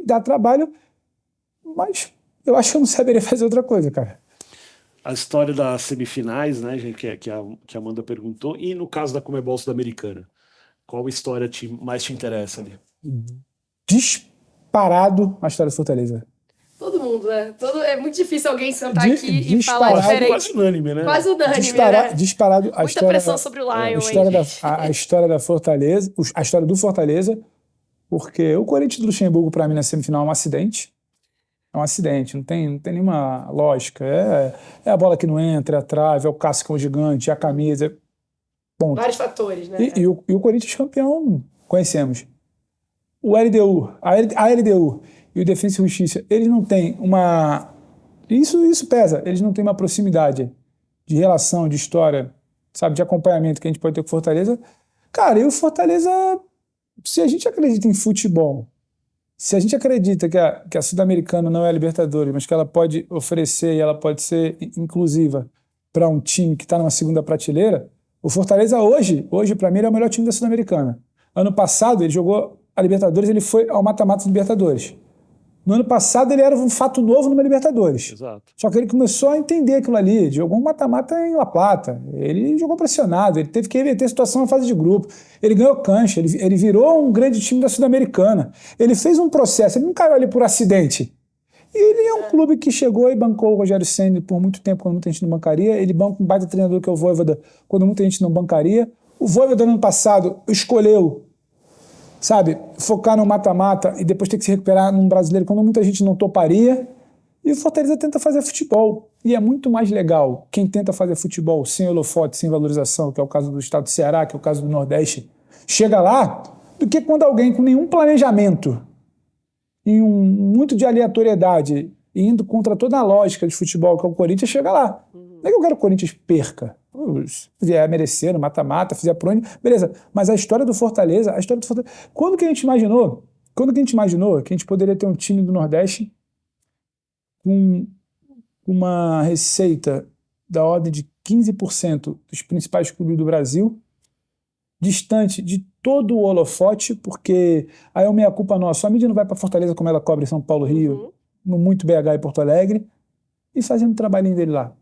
Dá trabalho, mas eu acho que eu não saberia fazer outra coisa, cara. A história das semifinais, né, que a Amanda perguntou, e no caso da Conmebol Sul-Americana, qual história mais te interessa ali? Disparado a história do Fortaleza. Todo mundo, né? É muito difícil alguém sentar aqui e falar diferente. Quase unânime, né? Quase unânime, né? Disparado a muita história, pressão sobre o Lion, a história da Fortaleza, a história do Fortaleza, porque o Corinthians do Luxemburgo, para mim, na semifinal é um acidente. É um acidente, não tem nenhuma lógica. É a bola que não entra, é a trave, é o cascão gigante, é a camisa. Ponto. Vários fatores, né? E o Corinthians campeão, conhecemos. O LDU, a LDU e o Defensa e Justiça, eles não têm uma... Isso pesa. Eles não têm uma proximidade de relação, de história, sabe, de acompanhamento que a gente pode ter com o Fortaleza. Cara, e o Fortaleza, se a gente acredita em futebol, se a gente acredita que a Sul-Americana não é a Libertadores, mas que ela pode oferecer e ela pode ser inclusiva para um time que está numa segunda prateleira, o Fortaleza hoje para mim, ele é o melhor time da Sul-Americana. Ano passado, ele jogou a Libertadores, ele foi ao mata-mata da Libertadores. No ano passado, ele era um fato novo numa Libertadores. Exato. Só que ele começou a entender aquilo ali. Jogou um mata-mata em La Plata. Ele jogou pressionado. Ele teve que reverter a situação na fase de grupo. Ele ganhou cancha. Ele virou um grande time da Sul-Americana. Ele fez um processo. Ele não caiu ali por acidente. E ele é um clube que chegou e bancou o Rogério Ceni por muito tempo, quando muita gente não bancaria. Ele banca um baita treinador que é o Vojvoda, quando muita gente não bancaria. O Vojvoda, no ano passado, escolheu, sabe, focar no mata-mata e depois ter que se recuperar num brasileiro quando muita gente não toparia. E o Fortaleza tenta fazer futebol. E é muito mais legal quem tenta fazer futebol sem holofote, sem valorização, que é o caso do estado do Ceará, que é o caso do Nordeste, chega lá, do que quando alguém com nenhum planejamento e muito de aleatoriedade, indo contra toda a lógica de futebol, que é o Corinthians, chega lá. Não é que eu quero que o Corinthians perca. Se vier merecer, no mata-mata, fizer por onde, beleza. Mas a história do Fortaleza, quando que a gente imaginou que a gente poderia ter um time do Nordeste com uma receita da ordem de 15% dos principais clubes do Brasil, distante de todo o holofote, porque aí é uma meia-culpa nossa. A mídia não vai para Fortaleza como ela cobre São Paulo, Rio, no muito BH e Porto Alegre, e fazendo o trabalhinho dele lá.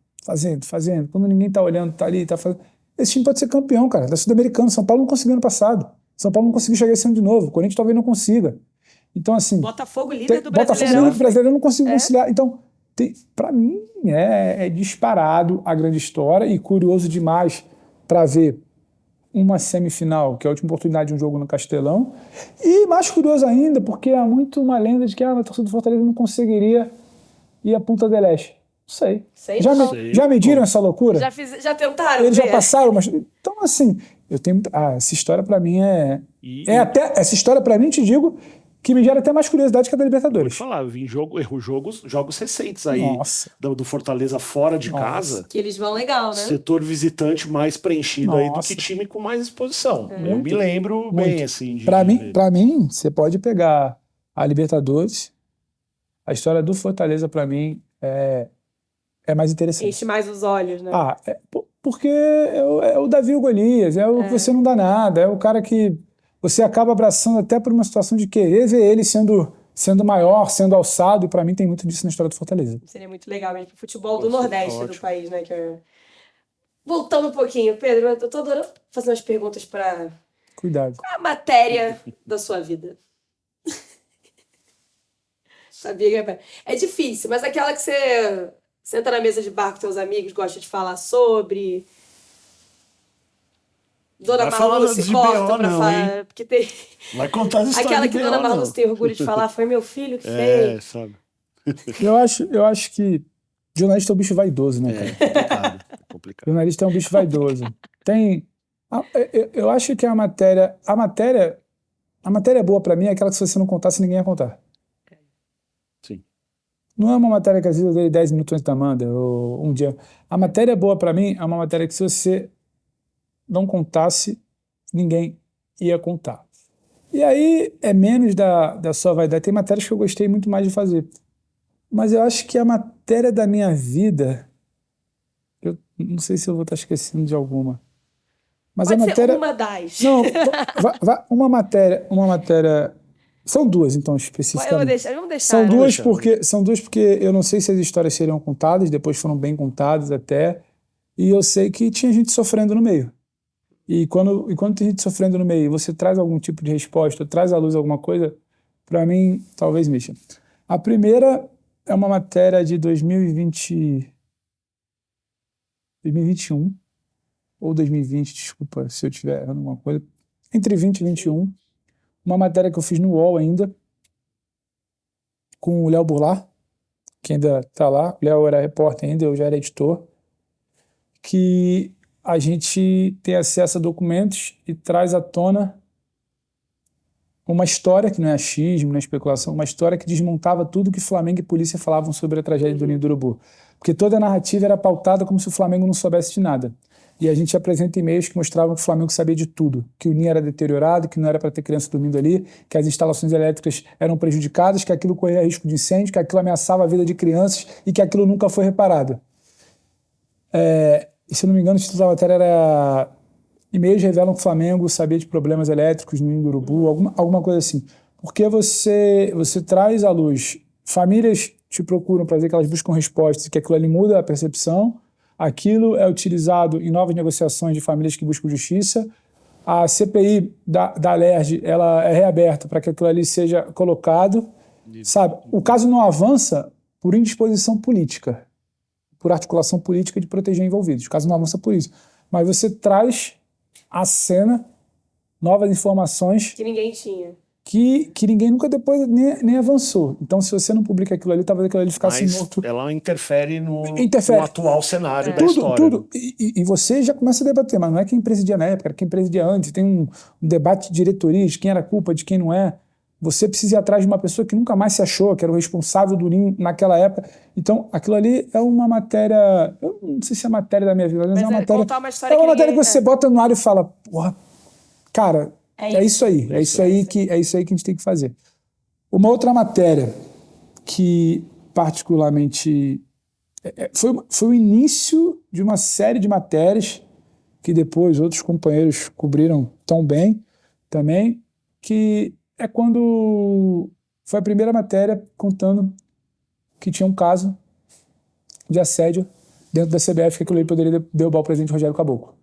Fazendo. Quando ninguém tá olhando, tá ali, tá fazendo. Esse time pode ser campeão, cara, da Sul-Americana. São Paulo não conseguiu ano passado. São Paulo não conseguiu chegar esse ano de novo. O Corinthians talvez não consiga. Então, assim... Botafogo líder do Brasileirão. Botafogo líder do Brasileirão não conseguiu conciliar. Então, pra mim, é disparado a grande história e curioso demais para ver uma semifinal, que é a última oportunidade de um jogo no Castelão. E mais curioso ainda, porque há muito uma lenda de que a torcida do Fortaleza não conseguiria ir à Punta del Este. Não sei. Já mediram essa loucura? Já tentaram. Eles já passaram, mas... Então, assim, eu tenho... essa história pra mim até... Essa história pra mim, te digo, que me gera até mais curiosidade que a da Libertadores. Vou te falar, eu vi jogos recentes aí. Do Fortaleza fora de casa. Que eles vão legal, né? Setor visitante mais preenchido aí do que time com mais exposição. Eu me lembro bem, assim. Pra mim, você pode pegar a Libertadores, a história do Fortaleza, pra mim, é mais interessante. Enche mais os olhos, né? Porque é o Davi e o Golias, é o que você não dá nada, é o cara que você acaba abraçando até por uma situação de querer ver ele sendo maior, sendo alçado, e pra mim tem muito disso na história do Fortaleza. Seria muito legal mesmo pro futebol do Nordeste do país, né? Voltando um pouquinho, Pedro, eu tô adorando fazer umas perguntas pra... Cuidado. Qual é a matéria da sua vida? Sabia que é difícil, mas aquela que você senta na mesa de bar com seus amigos, gosta de falar sobre... Dona Marlu se corta pra falar. Porque tem... Vai contar as histórias. Aquela que Dona Marlu tem orgulho de falar foi meu filho que fez. Sabe. Eu acho que jornalista é um bicho vaidoso, né, cara? É complicado. Jornalista é um bicho vaidoso. Eu acho que a matéria é boa pra mim, é aquela que se você não contasse, ninguém ia contar. Sim. Não é uma matéria que às vezes eu dei 10 minutos antes da Amanda, ou um dia. A matéria boa para mim é uma matéria que se você não contasse, ninguém ia contar. E aí é menos da sua vaidade. Tem matérias que eu gostei muito mais de fazer. Mas eu acho que a matéria da minha vida, eu não sei se eu vou estar esquecendo de alguma. Mas Pode a matéria... ser uma das. Não, uma matéria... São duas, então, especificamente. Vamos deixar. São duas porque eu não sei se as histórias seriam contadas, depois foram bem contadas até, e eu sei que tinha gente sofrendo no meio. E quando tem gente sofrendo no meio e você traz algum tipo de resposta, traz à luz alguma coisa, para mim, talvez mexa. A primeira é uma matéria de 2021, ou 2020, desculpa se eu tiver errando alguma coisa, entre 20 e 21, uma matéria que eu fiz no UOL ainda, com o Léo Burlar, que ainda está lá. O Léo era repórter ainda, eu já era editor, que a gente tem acesso a documentos e traz à tona uma história que não é achismo, não é especulação, uma história que desmontava tudo que Flamengo e polícia falavam sobre a tragédia do Ninho do Urubu. Porque toda a narrativa era pautada como se o Flamengo não soubesse de nada. E a gente apresenta e-mails que mostravam que o Flamengo sabia de tudo, que o ninho era deteriorado, que não era para ter criança dormindo ali, que as instalações elétricas eram prejudicadas, que aquilo corria risco de incêndio, que aquilo ameaçava a vida de crianças e que aquilo nunca foi reparado. E se eu não me engano, o título da matéria era E-mails revelam que o Flamengo sabia de problemas elétricos no Ninho do Urubu, alguma coisa assim. Porque você traz à luz, famílias te procuram para dizer que elas buscam respostas e que aquilo ali muda a percepção, aquilo é utilizado em novas negociações de famílias que buscam justiça, a CPI da Alerj, ela é reaberta para que aquilo ali seja colocado, sabe? O caso não avança por indisposição política, por articulação política de proteger envolvidos. O caso não avança por isso. Mas você traz à cena novas informações Que ninguém tinha. Que ninguém nunca depois nem avançou. Então, se você não publica aquilo ali, talvez aquilo ali ficasse morto. Ela interfere no atual cenário da tudo, história. Tudo. E você já começa a debater, mas não é quem presidia na época, era quem presidia antes. Tem um debate de diretoria, de quem era culpa, de quem não é. Você precisa ir atrás de uma pessoa que nunca mais se achou, que era o responsável do Ninho naquela época. Então, aquilo ali é uma matéria... Eu não sei se é matéria da minha vida, mas é uma matéria... É uma matéria que você bota no ar e fala, porra, cara... É isso aí que a gente tem que fazer. Uma outra matéria que particularmente foi o início de uma série de matérias que depois outros companheiros cobriram tão bem também, que é quando foi a primeira matéria contando que tinha um caso de assédio dentro da CBF que aquilo aí poderia derrubar o presidente Rogério Caboclo.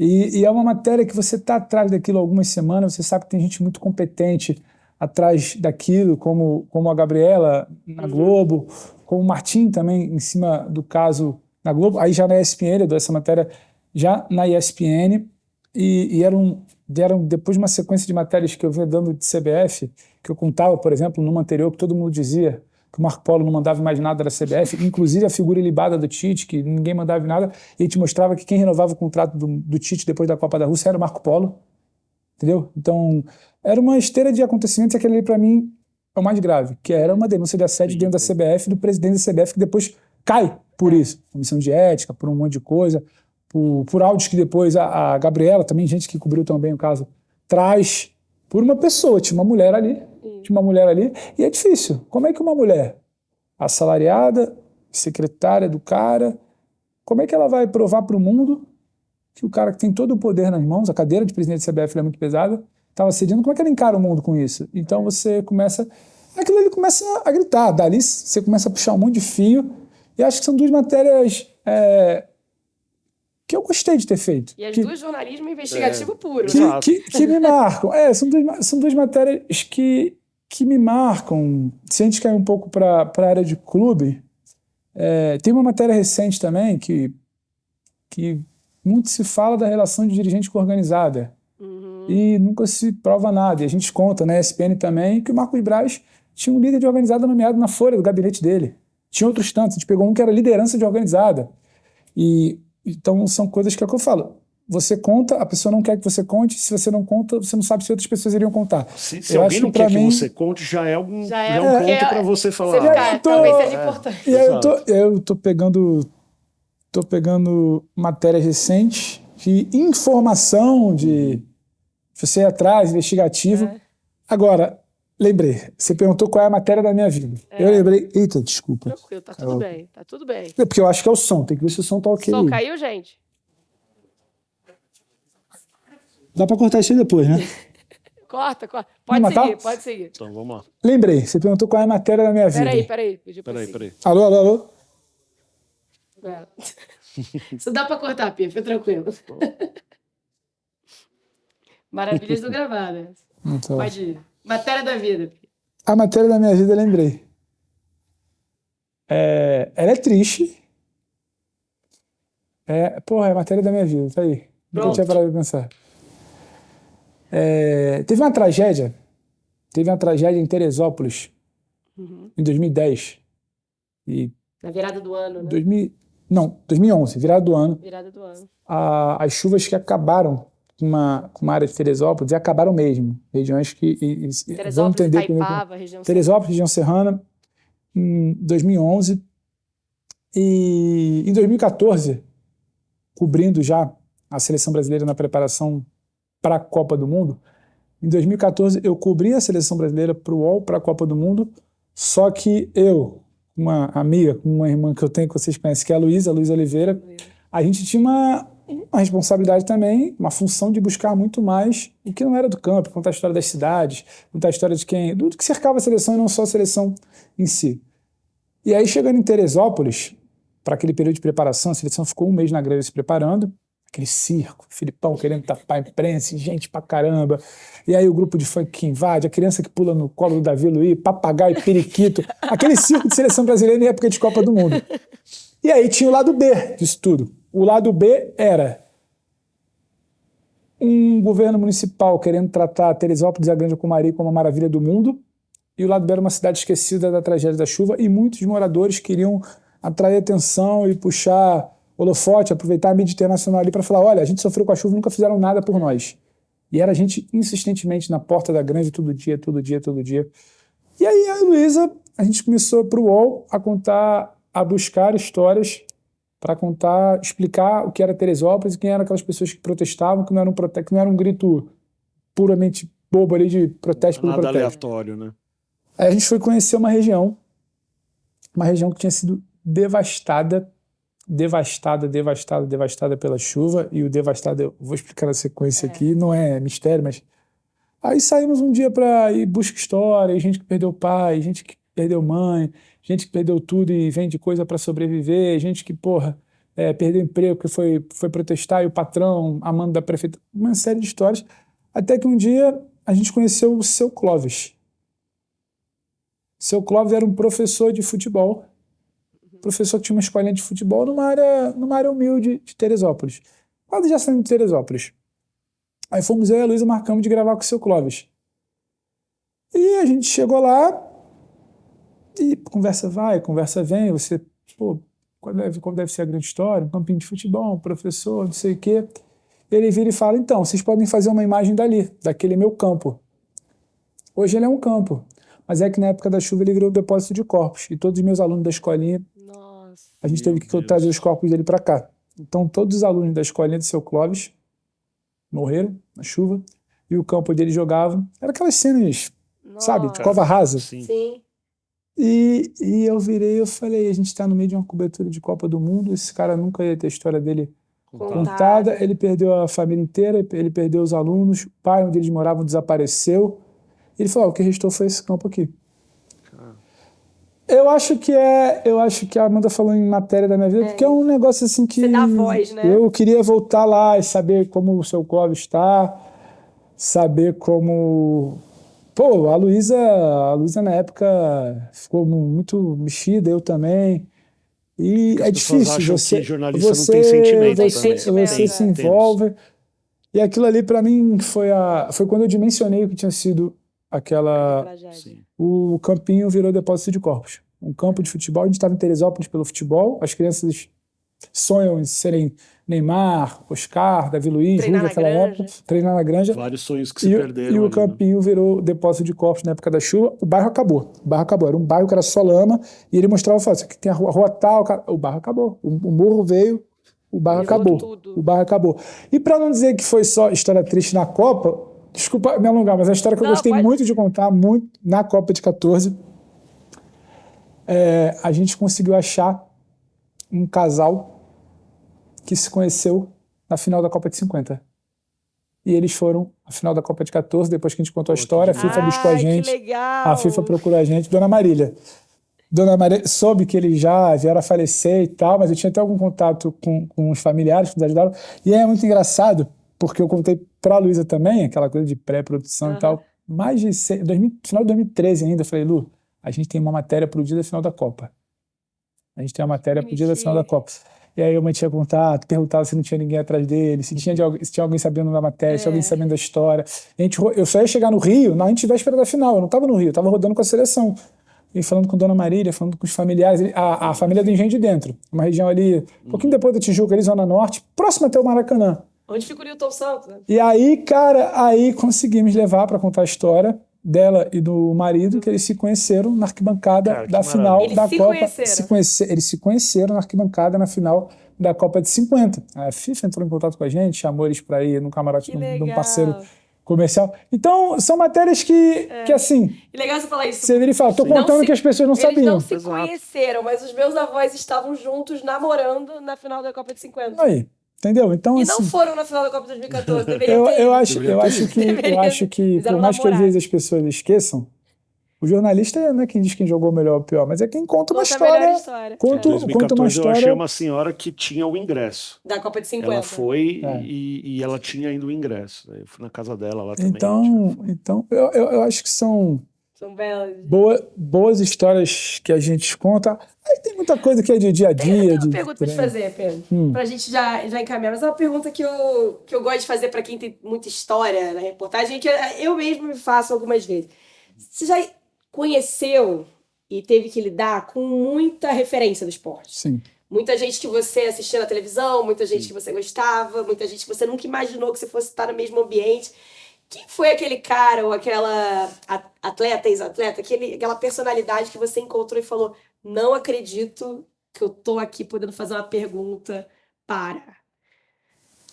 E é uma matéria que você está atrás daquilo há algumas semanas, você sabe que tem gente muito competente atrás daquilo, como a Gabriela na Globo, como o Martim também em cima do caso na Globo, aí já na ESPN, eu dou essa matéria já na ESPN, e eram depois de uma sequência de matérias que eu vinha dando de CBF, que eu contava, por exemplo, numa anterior, que todo mundo dizia que o Marco Polo não mandava mais nada da CBF, inclusive a figura ilibada do Tite, que ninguém mandava nada, e a gente mostrava que quem renovava o contrato do Tite depois da Copa da Rússia era o Marco Polo, entendeu? Então, era uma esteira de acontecimentos, aquele ali, para mim, é o mais grave, que era uma denúncia de assédio dentro da CBF, do presidente da CBF, que depois cai por isso, comissão de ética, por um monte de coisa, por áudios que depois a Gabriela, também gente que cobriu também o caso, traz por uma pessoa, tinha uma mulher ali, e é difícil. Como é que uma mulher assalariada, secretária do cara, como é que ela vai provar para o mundo que o cara que tem todo o poder nas mãos, a cadeira de presidente da CBF é muito pesada, estava cedendo, como é que ela encara o mundo com isso? Então você começa, aquilo ali começa a gritar, dali você começa a puxar um monte de fio, e acho que são duas matérias que eu gostei de ter feito. E as duas jornalismo investigativo puro. Que me marcam. São duas matérias que me marcam. Se a gente quer um pouco para a área de clube, tem uma matéria recente também que muito se fala da relação de dirigente com organizada. E nunca se prova nada. E a gente conta na ESPN também que o Marcos Braz tinha um líder de organizada nomeado na folha do gabinete dele. Tinha outros tantos. A gente pegou um que era liderança de organizada. Então são coisas que é o que eu falo. você conta, a pessoa não quer que você conte, se você não conta, você não sabe se outras pessoas iriam contar. Se alguém não quer que você conte, já é um ponto para você falar. Talvez seja importante. E aí eu tô pegando matérias recentes de informação, de você ir atrás, investigativo. Agora, lembrei, você perguntou qual é a matéria da minha vida. Eu lembrei, eita, desculpa. Tranquilo, tá tudo bem, tá tudo bem. É porque eu acho que é o som, tem que ver se o som tá ok. O som caiu, gente? Dá pra cortar isso aí depois, né? Corta. Pode seguir. Então, vamos lá. Lembrei, você perguntou qual é a matéria da minha vida. Peraí. Peraí. Alô? Pera. Isso dá pra cortar, Pia, fica tranquilo. Maravilhas do gravado. Então. Pode ir. Matéria da vida, Pia. A matéria da minha vida, eu lembrei. Ela é triste. É a matéria da minha vida, tá aí. Nunca tinha parado de pensar. Teve uma tragédia em Teresópolis, em 2010. Na virada do ano, né? 2011, virada do ano. Virada do ano. As chuvas que acabaram com uma área de Teresópolis, e acabaram mesmo. Regiões que... vamos entender Itaipava, região Teresópolis, região serrana, em 2011. E em 2014, cobrindo já a seleção brasileira na preparação para a Copa do Mundo, em 2014 eu cobri a seleção brasileira para o UOL, para a Copa do Mundo, só que eu, uma amiga, uma irmã que eu tenho, que vocês conhecem, que é a Luísa Oliveira, a gente tinha uma responsabilidade também, uma função de buscar muito mais o que não era do campo, contar a história das cidades, contar a história de tudo que cercava a seleção e não só a seleção em si. E aí, chegando em Teresópolis, para aquele período de preparação, a seleção ficou um mês na greve se preparando, aquele circo, Filipão querendo tapar a imprensa, gente pra caramba, e aí o grupo de funk que invade, a criança que pula no colo do Davi Luiz, papagaio e periquito, aquele circo de seleção brasileira em época de Copa do Mundo. E aí tinha o lado B disso tudo. O lado B era um governo municipal querendo tratar Teresópolis e a Grande Comari como a maravilha do mundo, e o lado B era uma cidade esquecida da tragédia da chuva, e muitos moradores queriam atrair atenção e puxar holofote, aproveitar a mídia internacional ali para falar, olha, a gente sofreu com a chuva e nunca fizeram nada por nós. E era a gente insistentemente na porta da Grande todo dia. E aí a Luísa, a gente começou para o UOL a buscar histórias para contar, explicar o que era Teresópolis e quem eram aquelas pessoas que protestavam, que não era um grito puramente bobo ali de protesto pelo protesto. Nada aleatório, né? Aí a gente foi conhecer uma região que tinha sido devastada pela chuva, e o devastado, eu vou explicar a sequência aqui, não é mistério, mas... Aí saímos um dia para ir buscar história, gente que perdeu pai, gente que perdeu mãe, gente que perdeu tudo e vende coisa para sobreviver, gente que, perdeu emprego, que foi protestar, e o patrão, a mãe da prefeita, uma série de histórias, até que um dia a gente conheceu o Seu Clóvis. Seu Clóvis era um professor de futebol, professor que tinha uma escolinha de futebol numa área humilde de Teresópolis, quase já saindo de Teresópolis. Aí fomos eu e a Luísa, marcamos de gravar com o Seu Clóvis. E a gente chegou lá, e conversa vai, conversa vem, você, qual deve ser a grande história? Um campinho de futebol, um professor, não sei o quê. Ele vira e fala, então, vocês podem fazer uma imagem daquele meu campo. Hoje ele é um campo, mas é que na época da chuva ele virou depósito de corpos, e todos os meus alunos da escolinha, a gente teve que trazer os corpos dele para cá. Então todos os alunos da escolinha do Seu Clóvis morreram na chuva, e o campo onde eles jogavam, era aquelas cenas, sabe, de cova rasa. Sim. E eu virei e eu falei, a gente está no meio de uma cobertura de Copa do Mundo, esse cara nunca ia ter a história dele contada, ele perdeu a família inteira, ele perdeu os alunos, o pai onde eles moravam desapareceu. Ele falou, o que restou foi esse campo aqui. Eu acho que a Amanda falou em matéria da minha vida, porque é um negócio assim que... Você dá voz, né? Eu queria voltar lá e saber como o Seu Clóvis está, saber como... a Luísa na época ficou muito mexida, eu também. E é difícil, jornalista não tem sentimento. Você se envolve. E aquilo ali, para mim, foi quando eu dimensionei o que tinha sido o campinho virou depósito de corpos. Um campo de futebol, a gente estava em Teresópolis pelo futebol, as crianças sonham em serem Neymar, Oscar, Davi Luiz, Treinar Rui, naquela na época, treinar na Granja. Vários sonhos que se perderam. E o ali, né? campinho virou depósito de corpos na época da chuva. O bairro acabou. Era um bairro que era só lama. E ele mostrava, falava, aqui tem a rua tal. O bairro acabou. O morro veio, o bairro Levou acabou. tudo. O bairro acabou. E para não dizer que foi só história triste na Copa, desculpa me alongar, mas a história que eu Não, gostei pode. muito de contar, muito na Copa de 14, a gente conseguiu achar um casal que se conheceu na final da Copa de 50. E eles foram à final da Copa de 14, depois que a gente contou a história, a FIFA buscou a gente. Que legal. A FIFA procurou a gente. Dona Marília soube que eles já vieram a falecer e tal, mas eu tinha até algum contato com os familiares que nos ajudaram. E é muito engraçado, porque eu contei pra Luísa também, aquela coisa de pré-produção e tal. Final de 2013 ainda, eu falei, Lu, a gente tem uma matéria pro dia da final da Copa. A gente tem uma matéria pro dia da final da Copa. E aí eu mantinha contato, perguntava se não tinha ninguém atrás dele, se tinha alguém sabendo da matéria, se tinha alguém sabendo da história. Eu só ia chegar no Rio na antivéspera da final, eu não estava no Rio, eu estava rodando com a seleção. E falando com Dona Marília, falando com os familiares, a família do Engenho de Dentro, uma região ali, um pouquinho depois da Tijuca, ali, Zona Norte, próxima até o Maracanã. Onde fica o Newton Santos, né? E aí, cara, conseguimos levar para contar a história dela e do marido, que eles se conheceram na arquibancada Cara, que da final maravilha. da Eles se Copa. conheceram. Eles se conheceram na arquibancada na final da Copa de 50. A FIFA entrou em contato com a gente, chamou eles para ir no camarote de um parceiro comercial. Então, são matérias que assim, E legal você falar isso. você vira e fala, tô contando que as pessoas não Eles sabiam. não se conheceram, mas os meus avós estavam juntos, namorando na final da Copa de 50. Aí, entendeu? Então, E assim, não foram na final da Copa de 2014. Deveriam ter ido. eu acho que Fizeram por mais que às namorar. vezes as pessoas esqueçam, o jornalista não é quem diz quem jogou melhor ou pior, mas é quem conta uma Conta a melhor história. história. Conta Em uma 2014 eu achei história. uma senhora que tinha o ingresso. Da Copa de 50. Ela foi É. e ela tinha ainda o ingresso. Eu fui na casa dela lá também. Então eu acho que são São belas. boas histórias que a gente conta. Aí tem muita coisa que é de dia a dia. Tem de uma pergunta pra te treino. fazer, Pedro. Pra gente já encaminhar. Mas é uma pergunta que eu gosto de fazer pra quem tem muita história na reportagem, que eu mesmo me faço algumas vezes. Você já conheceu e teve que lidar com muita referência do esporte? Sim. Muita gente que você assistia na televisão, muita gente que você gostava, muita gente que você nunca imaginou que você fosse estar no mesmo ambiente. Quem foi aquele cara ou aquela atleta, ex-atleta, aquela personalidade que você encontrou e falou: não acredito que eu tô aqui podendo fazer uma pergunta para.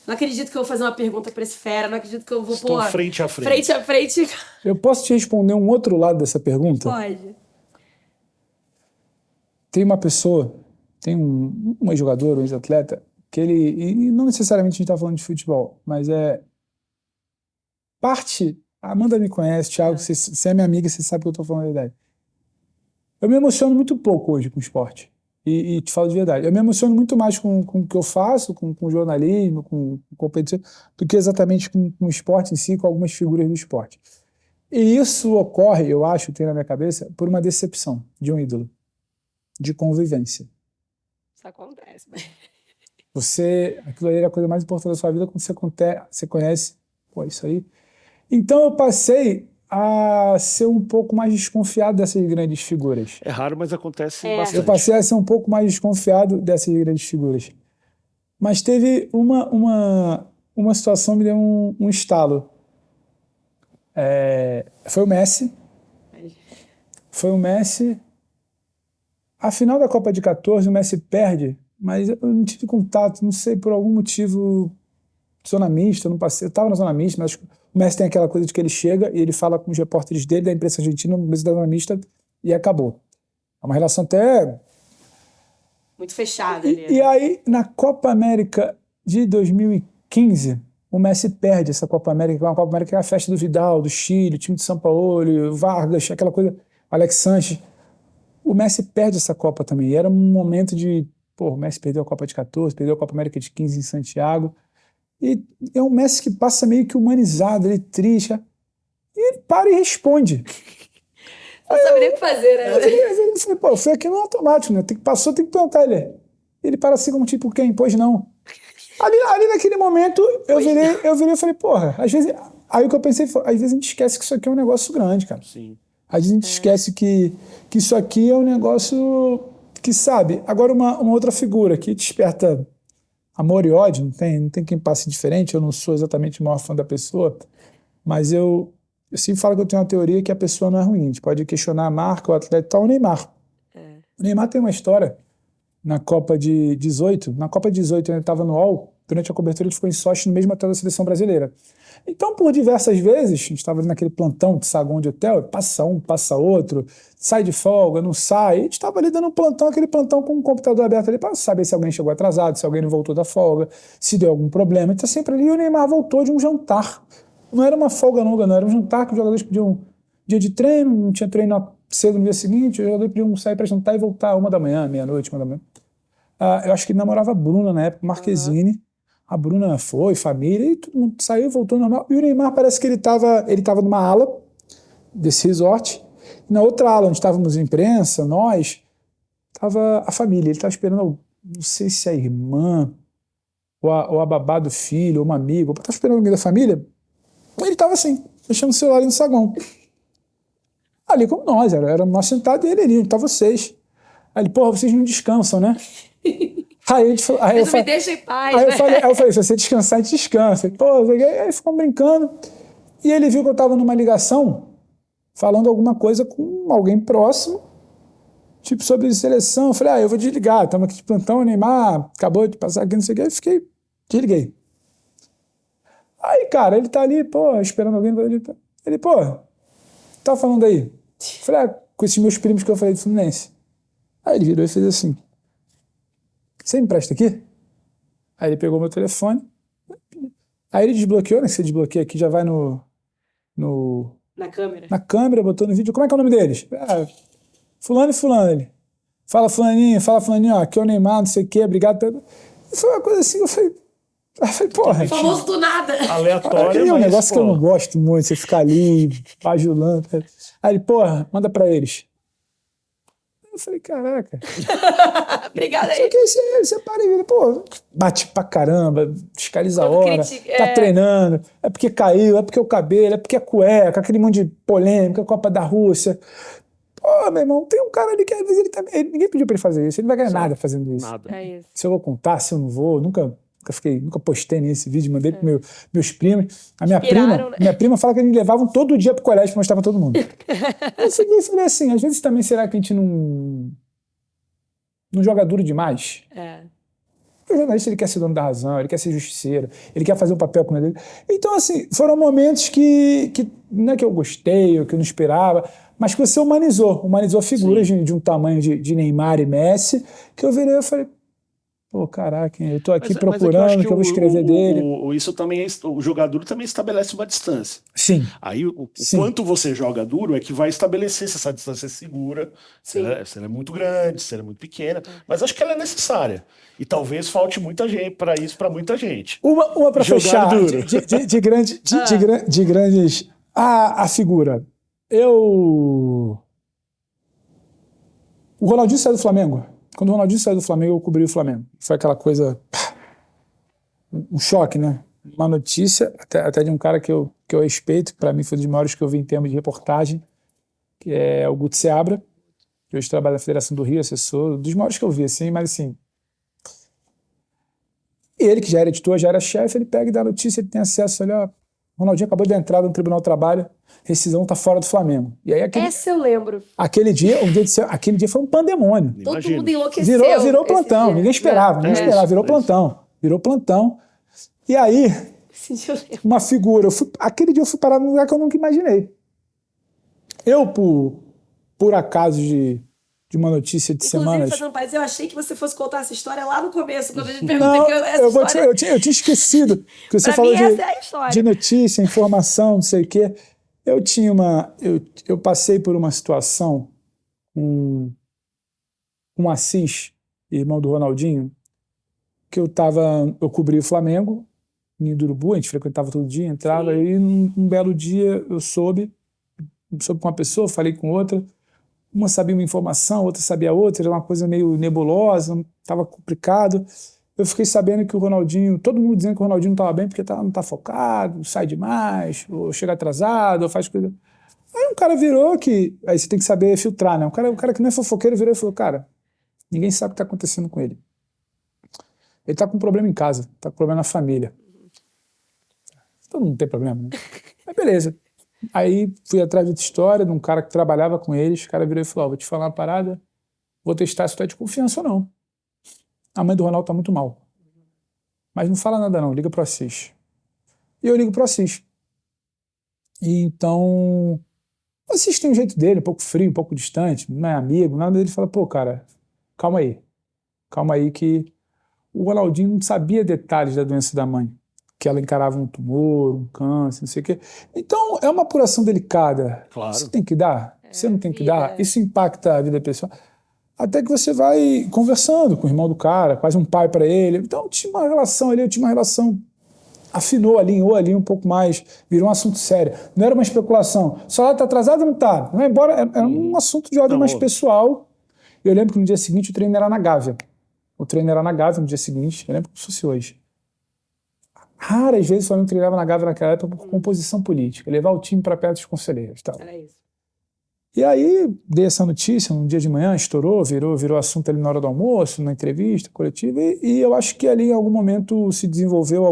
Não acredito que eu vou fazer uma pergunta para esse fera, não acredito que eu vou Estou pôr frente a frente. frente a frente. Eu posso te responder um outro lado dessa pergunta? Pode. Tem uma pessoa, tem um ex-jogador, um ex-atleta, que e não necessariamente a gente está falando de futebol, mas a Amanda me conhece, Thiago, você é minha amiga, você sabe que eu estou falando a verdade. Eu me emociono muito pouco hoje com o esporte. E te falo de verdade. Eu me emociono muito mais com o que eu faço, com jornalismo, com competição, do que exatamente com o esporte em si, com algumas figuras do esporte. E isso ocorre, eu acho, tem na minha cabeça, por uma decepção de um ídolo, de convivência. Isso acontece. Aquilo ali é a coisa mais importante da sua vida quando você conhece, isso aí. Então eu passei a ser um pouco mais desconfiado dessas grandes figuras. É raro, mas acontece Eu bastante. passei a ser um pouco mais desconfiado dessas grandes figuras. Mas teve uma situação que me deu um estalo. Foi o Messi. A final da Copa de 14, o Messi perde, mas eu não tive contato, não sei, por algum motivo, zona mista, eu não passei. Eu estava na zona mista, mas o Messi tem aquela coisa de que ele chega e ele fala com os repórteres dele, da imprensa argentina, no meio da zona mista, e acabou. É uma relação até... Muito fechada ali. E aí, na Copa América de 2015, o Messi perde essa Copa América, que é uma Copa América que é a festa do Vidal, do Chile, o time de São Paulo, Vargas, aquela coisa, Alex Sanches. O Messi perde essa Copa também. E era um momento de... o Messi perdeu a Copa de 14, perdeu a Copa América de 15 em Santiago. E é um Messi que passa meio que humanizado, ele triste. E ele para e responde. Não sabe nem o que fazer, né? Eu falei, eu fui aqui no automático, né? Passou, tem que perguntar ele para assim como tipo, quem? Pois não. Ali naquele momento, eu virei e falei, às vezes... Aí o que eu pensei foi, às vezes a gente esquece que isso aqui é um negócio grande, cara. Sim. Às vezes a gente esquece que isso aqui é um negócio que sabe. Agora, uma outra figura que desperta amor e ódio, não tem quem passe diferente, eu não sou exatamente o maior fã da pessoa, mas eu sempre falo que eu tenho uma teoria que a pessoa não é ruim. A gente pode questionar a marca, o atleta e tal, o Neymar. O Neymar tem uma história na Copa de 18. Na Copa de 18, ele estava no UOL, durante a cobertura ele ficou em Sochi no mesmo hotel da seleção brasileira. Então, por diversas vezes, a gente estava ali naquele plantão de saguão de hotel, passa um, passa outro, sai de folga, não sai. A gente estava ali dando um plantão, aquele plantão com o computador aberto ali para saber se alguém chegou atrasado, se alguém não voltou da folga, se deu algum problema. A gente está sempre ali e o Neymar voltou de um jantar. Não era uma folga longa, não. Era um jantar que os jogadores podiam dia de treino, não tinha treino cedo no dia seguinte, os jogadores podiam sair para jantar e voltar 1h, meia-noite, 1h. Eu acho que ele namorava a Bruna na época, Marquezine. A Bruna foi, família, e todo mundo saiu e voltou normal. E o Neymar parece que ele tava numa ala desse resort. E na outra ala, onde estávamos imprensa, nós, estava a família. Ele estava esperando, não sei se a irmã, ou a babá do filho, ou um amigo, estava esperando alguém da família. Ele estava assim, mexendo o celular ali no saguão. Ali como nós, era nós sentados e ele ali, tá vocês. Aí ele, porra, vocês não descansam, né? Aí eu me deixa em paz, aí né? eu falei, se você descansar, a gente descansa. Pô, aí ficou brincando. E ele viu que eu estava numa ligação, falando alguma coisa com alguém próximo, tipo sobre seleção. Eu falei, eu vou desligar, estamos aqui de plantão, o Neymar acabou de passar aqui, não sei o que. Aí desliguei. Aí, cara, ele tá ali, pô, esperando alguém. Ele, pô, tá falando aí? Eu falei, com esses meus primos que eu falei do Fluminense. Aí ele virou e fez assim, você me empresta aqui? Aí ele pegou meu telefone, aí ele desbloqueou, né? Você desbloqueia aqui, já vai Na câmera, botou no vídeo. Como é que é o nome deles? Fulano e fulano. Ele, fala fulaninho, ó, aqui é o Neymar, não sei o quê, obrigado. E foi uma coisa assim, eu falei, porra. Famoso do nada. Aleatório, É um mas, negócio que eu não gosto muito, você ficar ali, bajulando. Aí ele, porra, manda pra eles. Eu falei, caraca. Obrigada aí. Só que aí você para e vira, pô, bate pra caramba, fiscaliza a hora, tá treinando, é porque caiu, é porque o cabelo, é porque a cueca, aquele monte de polêmica, Copa da Rússia. Pô, meu irmão, tem um cara ali que às vezes ninguém pediu pra ele fazer isso, ele não vai ganhar nada fazendo isso. Nada. É isso. Se eu vou contar, se eu não vou, nunca postei nesse vídeo, mandei pros meus primos. A minha prima fala que eles me levavam todo dia pro colégio pra mostrar pra todo mundo. Eu falei assim, às vezes também será que a gente não joga duro demais? O jornalista, ele quer ser dono da razão, ele quer ser justiceiro, ele quer fazer um papel com ele. Então, assim, foram momentos que não é que eu gostei, ou que eu não esperava, mas que você humanizou figuras de um tamanho de Neymar e Messi, que eu virei e falei, pô, caraca, eu tô aqui procurando o que eu vou escrever dele. Isso também o jogador também estabelece uma distância. Sim. Aí o quanto você joga duro é que vai estabelecer se essa distância é segura, se ela é muito grande, se ela é muito pequena. Mas acho que ela é necessária. E talvez falte muita gente para isso, para muita gente. Uma para fechar, duro. de grandes. A figura. O Ronaldinho saiu do Flamengo. Quando o Ronaldinho saiu do Flamengo, eu cobri o Flamengo. Foi aquela coisa... Um choque, né? Uma notícia, até de um cara que eu respeito, para mim foi um dos maiores que eu vi em termos de reportagem, que é o Guto Seabra, que hoje trabalha na Federação do Rio, assessor, dos maiores que eu vi, assim, mas assim... Ele, que já era editor, já era chefe, ele pega e dá a notícia, ele tem acesso, olha, o Ronaldinho acabou de entrar no Tribunal do Trabalho, rescisão tá fora do Flamengo. E aí Essa eu lembro. Aquele dia foi um pandemônio. Todo mundo enlouqueceu. Virou plantão, ninguém esperava, virou plantão. E aí, uma figura, aquele dia eu fui parar num lugar que eu nunca imaginei. Eu, por acaso de uma notícia de semanas... Fazendo paz, eu achei que você fosse contar essa história lá no começo, quando a gente perguntou eu tinha esquecido que você falou de notícia, informação, não sei o quê. Eu passei por uma situação com um Assis, irmão do Ronaldinho, que eu cobri o Flamengo, em Urubu, a gente frequentava todo dia, entrava, e um belo dia eu soube com uma pessoa, falei com outra, uma sabia uma informação, outra sabia outra, era uma coisa meio nebulosa, estava complicado. Eu fiquei sabendo que o Ronaldinho, todo mundo dizendo que o Ronaldinho não estava bem porque não está focado, sai demais, ou chega atrasado, ou faz coisa. Aí um cara virou aí você tem que saber filtrar, né? O cara que não é fofoqueiro virou e falou, cara, Ninguém sabe o que está acontecendo com ele. Ele está com um problema em casa, está com um problema na família. Todo mundo tem problema, né? Mas beleza. Aí fui atrás de outra história, de um cara que trabalhava com eles. O cara virou e falou: vou te falar uma parada, vou testar se tu é de confiança ou não. A mãe do Ronaldo tá muito mal. Mas não fala nada não, liga pro Assis. E eu ligo pro Assis. E então, o Assis tem um jeito dele, um pouco frio, um pouco distante, não é amigo, nada. Ele fala: pô, cara, calma aí que o Ronaldinho não sabia detalhes da doença da mãe, que ela encarava um tumor, um câncer, não sei o quê. Então, é uma apuração delicada. Claro. Você tem que dar, você não tem que dar. Isso impacta a vida pessoal. Até que você vai conversando com o irmão do cara, faz um pai para ele. Então, tinha uma relação ali, afinou, alinhou ali um pouco mais, virou um assunto sério. Não era uma especulação. O salário está atrasado ou não está? Não é embora, era um assunto de ordem mais pessoal. Eu lembro que no dia seguinte o treino era na Gávea. O treino era na Gávea no dia seguinte, eu lembro como se fosse hoje. Raras vezes o Flamengo treinava na Gávea naquela época por composição política, levar o time para perto dos conselheiros. Tal. Era isso. E aí, dei essa notícia, um dia de manhã, estourou, virou assunto ali na hora do almoço, na entrevista coletiva, e eu acho que ali em algum momento se desenvolveu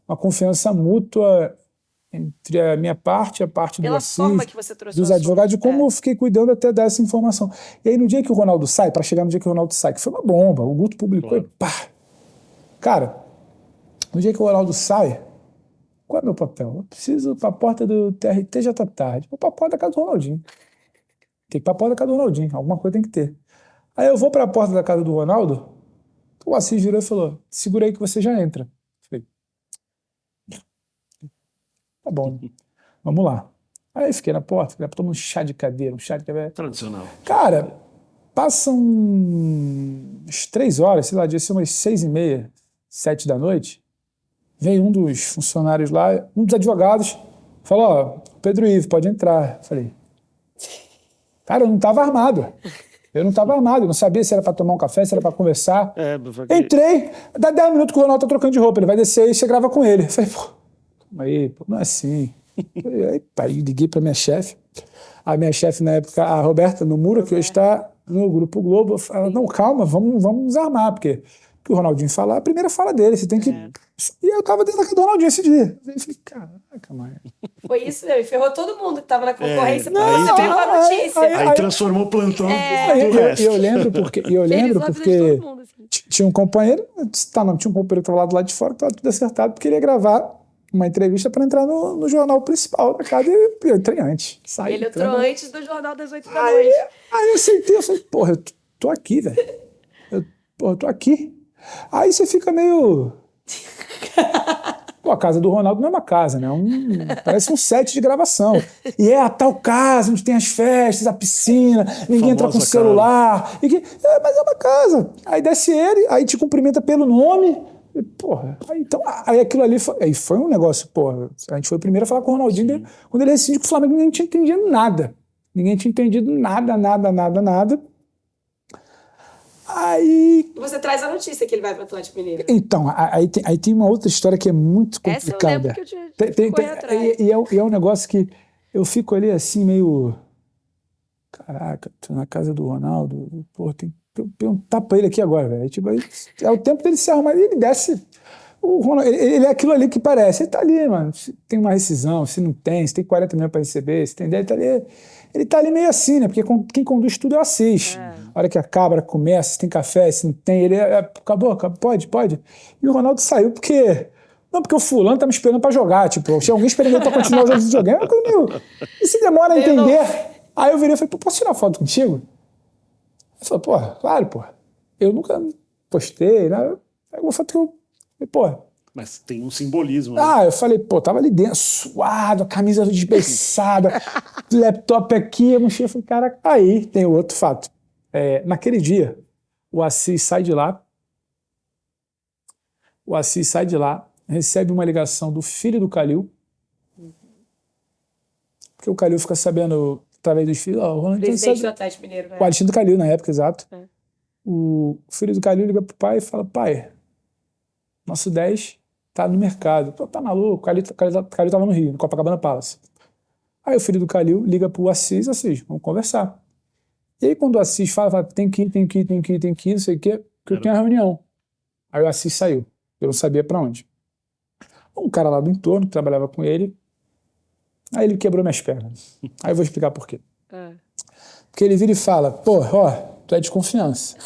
uma confiança mútua entre a minha parte e a parte do Assis, forma que você trouxe dos advogados, de como eu fiquei cuidando até dessa informação. E aí, no dia que o Ronaldo sai, para chegar no dia que o Ronaldo sai, que foi uma bomba, o Guto publicou e pá! Cara, no dia que o Ronaldo sai, qual é o meu papel? Eu preciso ir para a porta do TRT já tá tarde. Vou para a porta da casa do Ronaldinho. Tem que ir para a porta da casa do Ronaldinho. Alguma coisa tem que ter. Aí eu vou para a porta da casa do Ronaldo, o Assis virou e falou: segura aí que você já entra. Falei: tá bom, né? Vamos lá. Aí fiquei na porta, tomando um chá de cadeira, Tradicional. Cara, passam umas 3 horas, sei lá, devia ser umas 6h30, 7 da noite. Vem um dos funcionários lá, um dos advogados, falou: ó, Pedro Ivo, pode entrar. Falei: cara, eu não estava armado. Eu não sabia se era para tomar um café, se era para conversar. Entrei, dá 10 minutos que o Ronaldo tá trocando de roupa, ele vai descer e você grava com ele. Falei: pô, calma aí, pô, não é assim. Aí liguei para minha chefe. A minha chefe na época, a Roberta Nomura, que hoje está no Grupo Globo, fala: não, calma, vamos nos armar, porque o Ronaldinho falar, a primeira fala dele, você tem que... E eu tava dentro da casa do Ronaldinho esse dia. Eu falei: caraca, mãe. Foi isso, meu, e ferrou todo mundo que tava na concorrência, porque você veio com a notícia. Aí transformou o plantão do resto. Eu lembro porque tinha um companheiro, tinha um companheiro que tava lá do lado de fora, que tava tudo acertado, porque ele ia gravar uma entrevista para entrar no jornal principal da casa, e eu entrei antes. Ele entrou antes do Jornal das 8 da noite. Aí eu sentei, eu falei: porra, eu tô aqui, velho. Eu tô aqui. Aí você fica meio... Pô, a casa do Ronaldo não é uma casa, né? Parece um set de gravação. E é a tal casa onde tem as festas, a piscina, ninguém entra com celular. Mas é uma casa. Aí desce ele, aí te cumprimenta pelo nome. E, porra, aí aquilo ali foi um negócio, porra. A gente foi o primeiro a falar com o Ronaldinho, quando ele rescindiu com o Flamengo, ninguém tinha entendido nada. Ninguém tinha entendido nada. Aí... Você traz a notícia que ele vai para o Atlético Mineiro. Então, aí tem uma outra história que é muito complicada. Essa eu lembro que eu te corri atrás. E é um negócio que eu fico ali assim meio... Caraca, tô na casa do Ronaldo, pô, tem que perguntar pra ele aqui agora, velho. Tipo, é o tempo dele se arrumar, ele desce. O Ronaldo, ele é aquilo ali que parece. Ele tá ali, mano. Se tem uma rescisão, se não tem, se tem 40 milhões pra receber, se tem 10, ele tá ali meio assim, né? Porque quem conduz tudo é o Assis. A hora que acaba, começa, se tem café, se não tem, ele acabou, pode. E o Ronaldo saiu porque... Não, porque o fulano tá me esperando pra jogar, tipo, tinha alguém esperando ele pra continuar o jogo de videogame, é uma coisa meio... E se demora a entender... Aí eu virei e falei: pô, posso tirar uma foto contigo? Ele falou: pô, claro, pô. Eu nunca postei, né? É uma foto que eu... Pô... Mas tem um simbolismo, né? Eu falei: pô, tava ali dentro, suado, a camisa desbeiçada, laptop aqui, a mochila. Eu falei: cara, aí tem outro fato. Naquele dia, o Assis sai de lá, recebe uma ligação do filho do Calil, porque o Calil fica sabendo, através dos filhos, o Ronaldinho presidente do Atlético Mineiro, né? O Alexandre do Calil, na época, exato. O filho do Calil liga pro pai e fala: pai, nosso 10 tá no mercado. Pô, tá maluco? O Calil tava no Rio, no Copacabana Palace. Aí o filho do Calil liga pro Assis: vamos conversar. E aí quando o Assis fala, tem que ir, não sei o quê, porque eu tenho uma reunião. Aí o Assis saiu, eu não sabia pra onde. Um cara lá do entorno, que trabalhava com ele, aí ele quebrou minhas pernas. Aí eu vou explicar por quê. Porque ele vira e fala, pô, ó, tu é de confiança.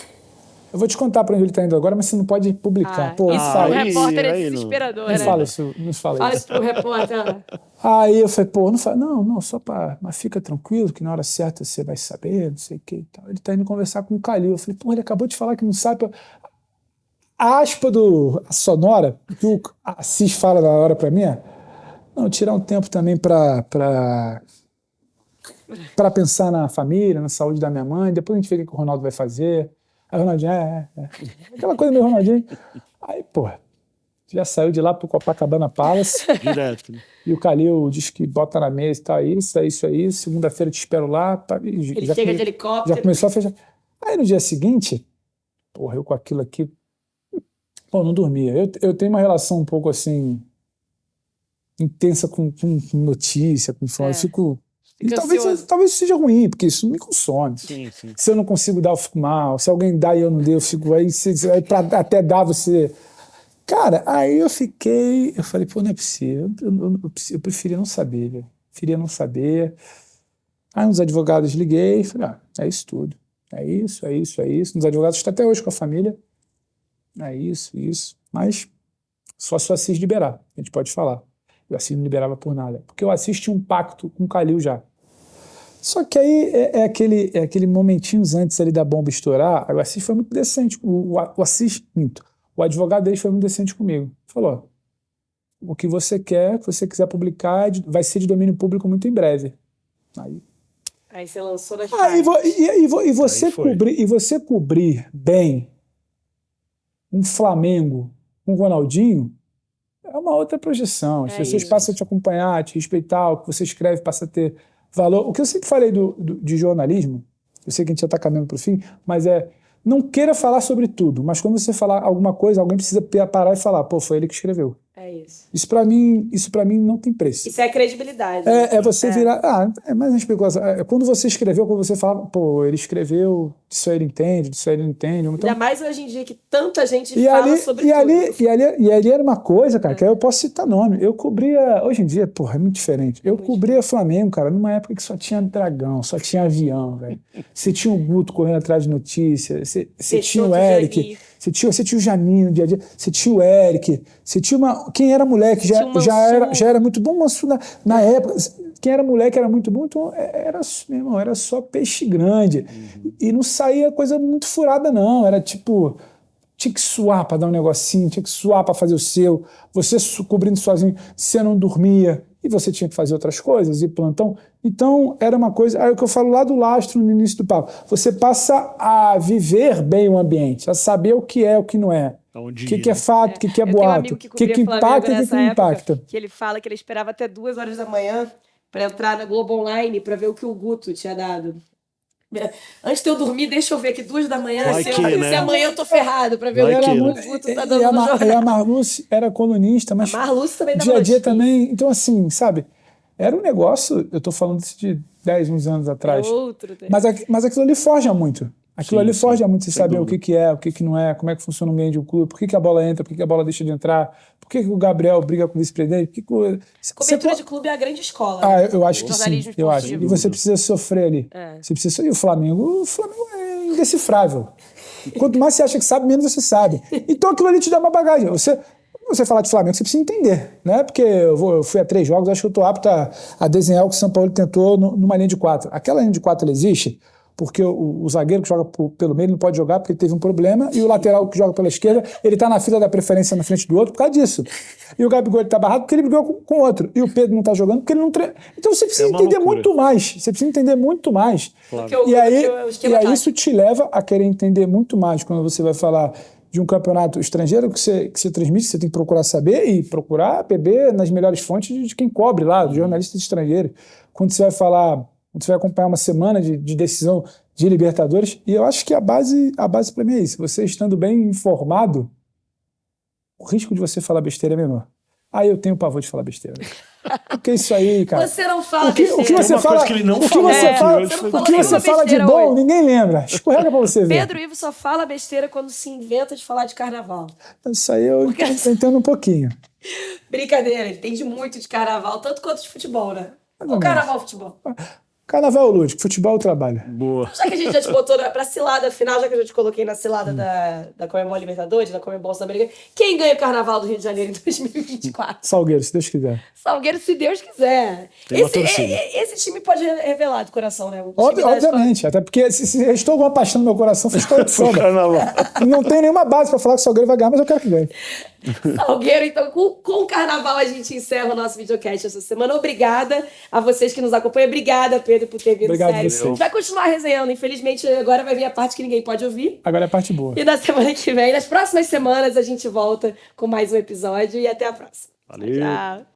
Eu vou te contar pra onde ele tá indo agora, mas você não pode publicar. Pô, isso fala. pro repórter é aí desesperador, Não né? fala isso, não fala Fala isso. isso pro repórter. Aí eu falei, pô, não fala, não, só pra, mas fica tranquilo, que na hora certa você vai saber, não sei o que e tal. Ele tá indo conversar com o Calil. Eu falei, pô, ele acabou de falar que não sabe. A aspa a sonora, que o Assis fala na hora pra mim, não, tirar um tempo também pra pensar na família, na saúde da minha mãe, depois a gente vê o que o Ronaldo vai fazer. Aí o Ronaldinho, aquela coisa meio Ronaldinho. Aí, pô, já saiu de lá pro Copacabana Palace. Direto. Né? E o Calil diz que bota na mesa e tá, isso aí, segunda-feira te espero lá. Ele chega de helicóptero. Já começou a fechar. Aí no dia seguinte, porra, eu com aquilo aqui, pô, não dormia. Eu tenho uma relação um pouco assim, intensa com notícia, com informação. Eu fico... E talvez seja ruim, porque isso me consome. Sim. Se eu não consigo dar, eu fico mal. Se alguém dá e eu não dei, eu fico aí. Pra até dar, você... Cara, aí eu falei, pô, não é possível. Eu preferia não saber, velho. Preferia não saber. Aí uns advogados liguei e falei, é isso tudo. É isso. Uns advogados estão até hoje com a família. É isso. Mas só se o Assis liberar, a gente pode falar. O Assis não liberava por nada. Porque o Assis tinha um pacto com o Calil já. Só que aí é aquele momentinhos antes ali da bomba estourar, o Assis foi muito decente. O Assis, minto. O advogado dele foi muito decente comigo. Falou, o que você quer, que você quiser publicar, vai ser de domínio público muito em breve. Aí você lançou nas e você cobrir bem um Flamengo, um Ronaldinho, é uma outra projeção. As pessoas passam a te acompanhar, a te respeitar, o que você escreve passa a ter valor. O que eu sempre falei de jornalismo, eu sei que a gente já está caminhando para o fim, mas não queira falar sobre tudo, mas quando você falar alguma coisa, alguém precisa parar e falar, pô, foi ele que escreveu. É isso. Isso pra mim não tem preço. Isso é credibilidade. É você virar... é mais uma especulação. Quando você escreveu, quando você fala, pô, ele escreveu, disso aí ele entende, disso aí ele não entende. Então, ainda mais hoje em dia que tanta gente fala sobre tudo. E ali era uma coisa, cara, que aí eu posso citar nome. Eu cobria... Hoje em dia, porra, é muito diferente. Eu cobria Flamengo, cara, numa época que só tinha dragão, só tinha avião, velho. Você tinha o Guto correndo atrás de notícias, você tinha o Eric... Você tinha o Janinho no dia a dia, você tinha o Eric, você tinha quem era moleque já era muito bom, Mansur na época. Quem era moleque era muito bom, então era só peixe grande. E não saía coisa muito furada, não. Era tipo, tinha que suar para dar um negocinho, tinha que suar para fazer o seu. Você cobrindo sozinho, você não dormia. E você tinha que fazer outras coisas, e plantão. Então, era uma coisa... Aí o que eu falo lá do lastro no início do papo. Você passa a viver bem o ambiente, a saber o que é, o que não é. O que é fato, o que é boato, o que impacta e o que não impacta. Que ele fala que ele esperava até 2 horas da manhã para entrar na Globo Online para ver o que o Guto tinha dado. Antes de eu dormir, deixa eu ver aqui 2 da manhã, se amanhã eu tô ferrado pra ver o que o Guto tá dando no jornal. E a Marluce era colunista, mas a Marluce também dia a dia também. Então, assim, sabe, era um negócio, eu tô falando de 10, 11 anos atrás. Mas aquilo ali forja muito. Aquilo ali forja muito, você saber o que é, o que não é, como é que funciona o meio de um clube, por que a bola entra, por que a bola deixa de entrar, por que o Gabriel briga com o vice-presidente. Cobertura de clube é a grande escola. Eu acho que sim. Eu acho. E você precisa sofrer ali. Você precisa. E o Flamengo é indecifrável. Quanto mais você acha que sabe, menos você sabe. Então aquilo ali te dá uma bagagem. Você falar de Flamengo, você precisa entender, né? Porque eu fui a 3 jogos, acho que eu estou apto a desenhar o que o São Paulo tentou numa linha de 4. Aquela linha de 4 ela existe porque o zagueiro que joga pelo meio não pode jogar porque ele teve um problema, e o lateral que joga pela esquerda, ele está na fila da preferência na frente do outro por causa disso. E o Gabigol está barrado porque ele brigou com o outro. E o Pedro não está jogando porque ele não treina. Então você precisa entender muito mais. Você precisa entender muito mais. Claro. E aí isso te leva a querer entender muito mais quando você vai falar de um campeonato estrangeiro que você transmite, você tem que procurar saber e procurar beber nas melhores fontes de quem cobre lá, dos jornalistas estrangeiros. Quando você vai falar... Você vai acompanhar uma semana de decisão de Libertadores, e eu acho que a base para mim é isso. Você estando bem informado, o risco de você falar besteira é menor. Aí eu tenho pavor de falar besteira. Porque isso aí, cara. Você não fala O que besteira. você Uma fala, coisa que ele não o que falou você aqui fala, hoje foi- o que você fala de besteira bom, hoje. ninguém lembra. Escorrega pra você ver. Pedro Ivo só fala besteira quando se inventa de falar de carnaval. Isso aí eu entendo um pouquinho. Brincadeira, ele entende muito de carnaval, tanto quanto de futebol, né? Mais ou Ou menos. carnaval, futebol. Carnaval lúdico, futebol trabalho. Boa. Já que a gente já te botou pra cilada final, já que eu já te coloquei na cilada da Comebol Libertadores, da Comebol Sul-Americana, quem ganha o Carnaval do Rio de Janeiro em 2024? Salgueiro, se Deus quiser. Salgueiro, se Deus quiser. Tem uma torcida. Esse time pode revelar do coração, né? O time da Obviamente, até porque se restou alguma paixão no meu coração, foi história de Foi samba. carnaval. Não tenho nenhuma base pra falar que o Salgueiro vai ganhar, mas eu quero que ganhe. Salgueiro, então, com o carnaval a gente encerra o nosso videocast essa semana. Obrigada a vocês que nos acompanham. Obrigada, Pedro, por ter vindo. Obrigado sério. você. A gente vai continuar resenhando. Infelizmente, agora vai vir a parte que ninguém pode ouvir. Agora é a parte boa. E na semana que vem, nas próximas semanas, a gente volta com mais um episódio. E até a próxima. Valeu. Tchau.